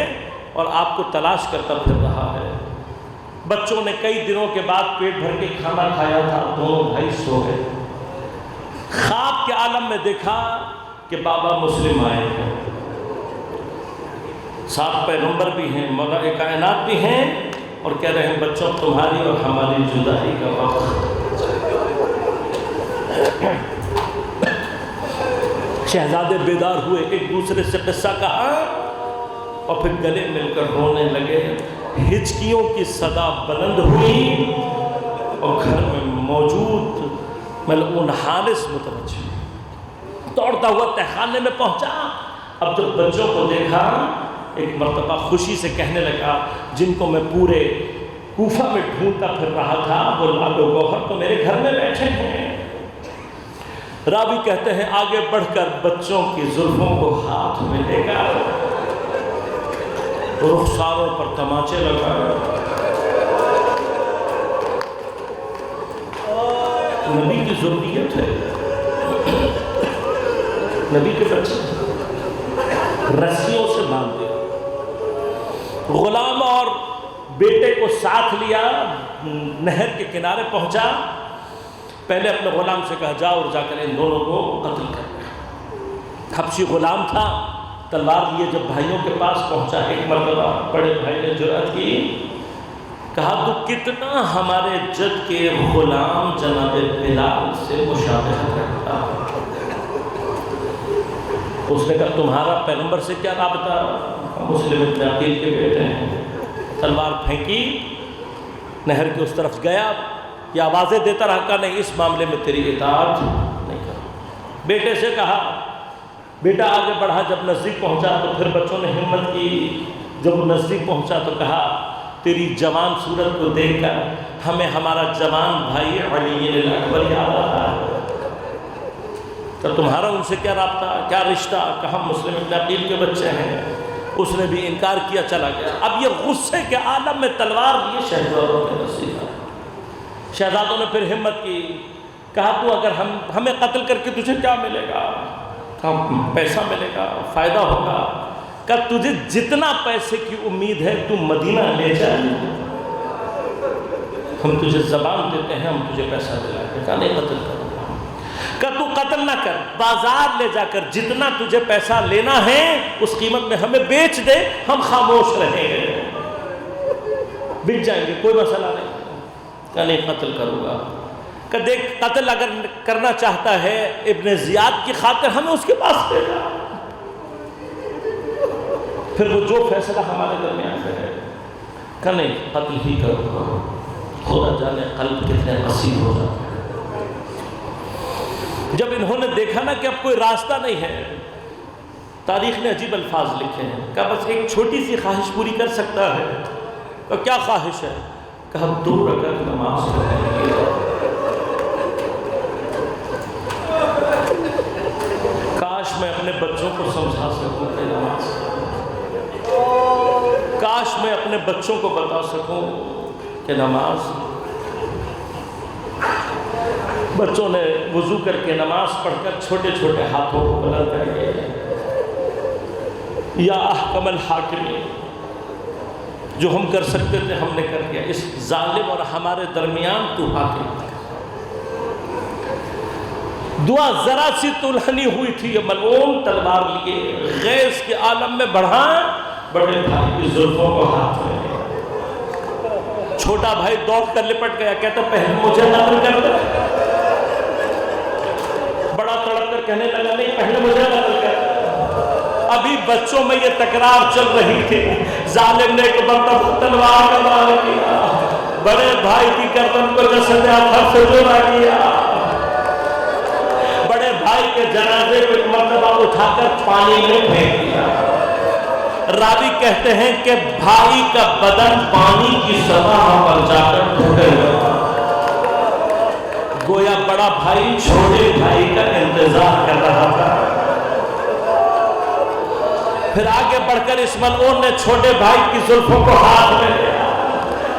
اور آپ کو تلاش کرتا پھر رہا ہے۔ بچوں نے کئی دنوں کے بعد پیٹ بھر کے کھانا کھایا تھا، دونوں بھائی سو گئے۔ خواب کے عالم میں دیکھا کہ بابا مسلم آئے ہیں، 7 پیغمبر بھی ہیں، مولا کائنات بھی ہیں، اور کہہ رہے ہیں بچوں تمہاری اور ہماری جدائی کا وقت۔ شہزادے بیدار ہوئے، ایک دوسرے سے قصہ کہا اور پھر گلے مل کر رونے لگے۔ ہچکیوں کی صدا بلند ہوئی اور گھر میں موجود ملعون حارث متوجہ دوڑتا ہوا تہخانے میں پہنچا۔ اب جب بچوں کو دیکھا، ایک مرتبہ خوشی سے کہنے لگا، جن کو میں پورے کوفہ میں ڈھونڈتا پھر رہا تھا، وہ لعل و گوہر تو میرے گھر میں بیٹھے ہیں۔ راوی کہتے ہیں آگے بڑھ کر بچوں کی زلفوں کو ہاتھ میں لے کر رخساروں پر تماچے لگائے۔ نبی کی ضروریت ہے، نبی کے بچے رسیوں سے باندھ دیا، غلام اور بیٹے کو ساتھ لیا، نہر کے کنارے پہنچا، پہلے اپنے غلام سے کہا جاؤ اور جا کر ان دونوں کو قتل کر۔ حبشی غلام تھا، تلوار لیے جب بھائیوں کے پاس پہنچا، ایک مرتبہ بڑے بھائی نے جرأت کی، کہا تو کتنا ہمارے جد کے غلام جناب بلال سے مشابہت رکھتا۔ اس نے کہا تمہارا پیغمبر سے کیا رابطہ؟ مسلم ابن عقیل کے بیٹے ہیں۔ تلوار پھینکی، نہر کے اس طرف گیا، یہ آوازیں دیتا رہا، کہا نہیں اس معاملے میں تیری اطاعت نہیں کروں۔ بیٹے سے کہا، بیٹا آگے بڑھا، جب نزدیک پہنچا تو پھر بچوں نے ہمت کی، جب وہ نزدیک پہنچا تو کہا تیری جوان صورت کو دیکھ کر ہمیں ہمارا جوان بھائی علی الاکبر یاد آ رہا ہے، تو تمہارا ان سے کیا رابطہ، کیا رشتہ؟ کہا مسلم ابن عقیل کے بچے ہیں۔ اس نے بھی انکار کیا، چلا گیا۔ اب یہ غصے کے عالم میں تلوار لیے شہزادوں کے نزدیک آئے۔ شہزادوں نے پھر ہمت کی، کہا تو اگر ہمیں قتل کر کے تجھے کیا ملے گا؟ کہا پیسہ ملے گا، فائدہ ہوگا۔ کہا تجھے جتنا پیسے کی امید ہے تو مدینہ لے جا، ہم تجھے زبان دیتے ہیں، ہم تجھے پیسہ دلائیں گے۔ کہا نہیں قتل کروں گا۔ کہا تو قتل نہ کر، بازار لے جا کر جتنا تجھے پیسہ لینا ہے اس قیمت میں ہمیں بیچ دے، ہم خاموش رہیں گے، بک جائیں گے، کوئی مسئلہ نہیں۔ کہا نہیں قتل کروں گا۔ کہ دیکھ قتل اگر کرنا چاہتا ہے ابن زیاد کی خاطر ہمیں اس کے پاس لے جا۔ پھر وہ جو فیصلہ ہمارے درمیان میں ہے کہ نہیں قتل ہی کرو، خدا جانے قلب کتنے قسی ہو جاتا ہے۔ جب انہوں نے دیکھا نا کہ اب کوئی راستہ نہیں ہے، تاریخ نے عجیب الفاظ لکھے ہیں کہ بس ایک چھوٹی سی خواہش پوری کر سکتا ہے۔ تو کیا خواہش ہے؟ کہ ہم 2 رکعت نماز پڑھیں گے۔ کاش میں اپنے بچوں کو سمجھا سکوں کہ نماز، کاش میں اپنے بچوں کو بتا سکوں کہ نماز۔ بچوں نے وضو کر کے نماز پڑھ کر چھوٹے چھوٹے ہاتھوں کو بلند کر کے یا احکم الحاکمین، جو ہم کر سکتے تھے ہم نے کر دیا، اس ظالم اور ہمارے درمیان تو حاکم۔ دعا ذرا سی تلہنی ہوئی تھی، یہ ملعون تلوار لیے غیظ کے عالم میں بڑھائیں، بڑے بھائی کی زلفوں کو ہاتھ میں، چھوٹا بھائی دوڑ کر لپٹ گیا، کہتا پہلے مجھے قتل کر دے۔ بڑا تڑپ کر کہنے لگا نہیں پہلے مجھے قتل کر دے۔ ابھی بچوں میں یہ تکرار چل رہی تھی، ظالم نے ایک مرتبہ تلوار کا وار کیا، بڑے بھائی کی گردن کو جسد اطہر سے جڑا کیا، بڑے بھائی کے جنازے کو ایک مرتبہ اٹھا کر پانی میں پھینک دیا۔ راوی کہتے ہیں کہ بھائی کا بدن پانی کی سطح پر جا کر ڈھکے ہوا، گویا بڑا بھائی چھوٹے بھائی کا انتظار کر رہا تھا۔ پھر آگے بڑھ کر اس ملعون نے چھوٹے بھائی کی زلفوں کو ہاتھ میں لیا،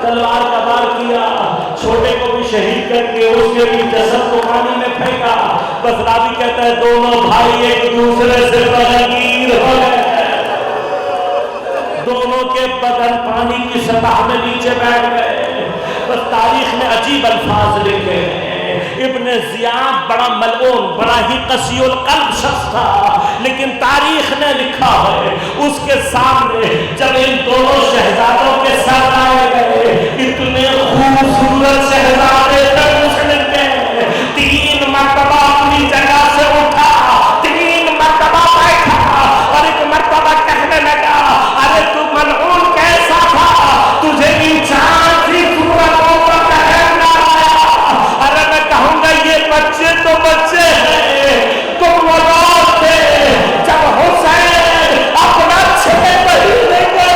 تلوار کا وار کیا، چھوٹے کو بھی شہید کر کے اس کے بھی جسد کو پانی میں پھینکا۔ بس راوی کہتا ہے دونوں بھائی ایک دوسرے سے بغیر ہو گئے، دونوں کے بدن پانی کی سطح میں نیچے بیٹھ گئے۔ بس تاریخ میں عجیب الفاظ لکھے ہیں، ابن زیاد بڑا ملعون، بڑا ہی قسی القلب شخص تھا، لیکن تاریخ نے لکھا ہے اس کے سامنے جب ان دونوں شہزادوں کے سر لائے گئے، اتنے خوبصورت شہزادے تک مسلم کے 3 مرتبہ اپنی جگہ سے اٹھا، 3 مرتبہ بیٹھا اور ایک مرتبہ کہنے لگا ارے تو ملعون کیسا تھا، تجھے ان چاند سی صورتوں پر ٹھہرنا آیا۔ ارے میں کہوں گا یہ بچے تو بچے ہیں، تم وہ لوگ تھے جب حسین اپنا 6 مہینے کا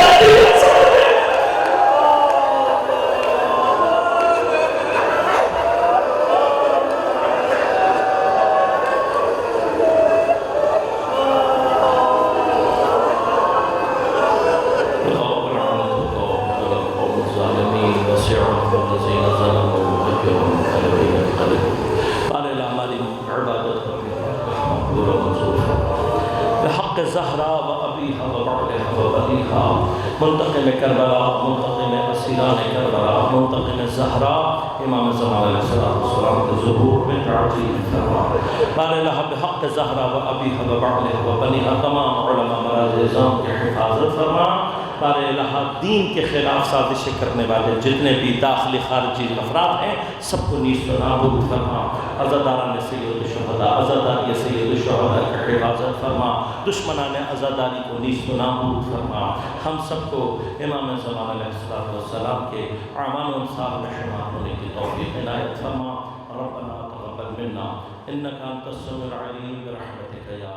زہرا و ابیہا و بعلہا و بنیہا، منتقم کربلا، منتقم اسیران کربلا، منتقم زہرا، امام زمان علیہ السلام کے ظہور میں تعجیل فرما۔ بارلہ بحق زہرا و ابیہا و بعلہا و بنیہا، تمام علماء مراز نظام کے حفاظت فرما۔ بارلہ دین کے خلاف سازشیں کرنے والے جتنے بھی داخلی خارجی افراد ہیں سب کو نیست و نابود فرما۔ عزاداران سید الشہداء، عزاداری سید الشہداء کی حفاظت فرما، دشمنان عزاداری کو نیست و نابود فرما۔ ہم سب کو امام زمان علیہ السلام کے اعمال و انصار میں شمار ہونے کی توفیق عنایت فرما۔ ربنا تقبل منا انک انت السمیع العلیم برحمتک یا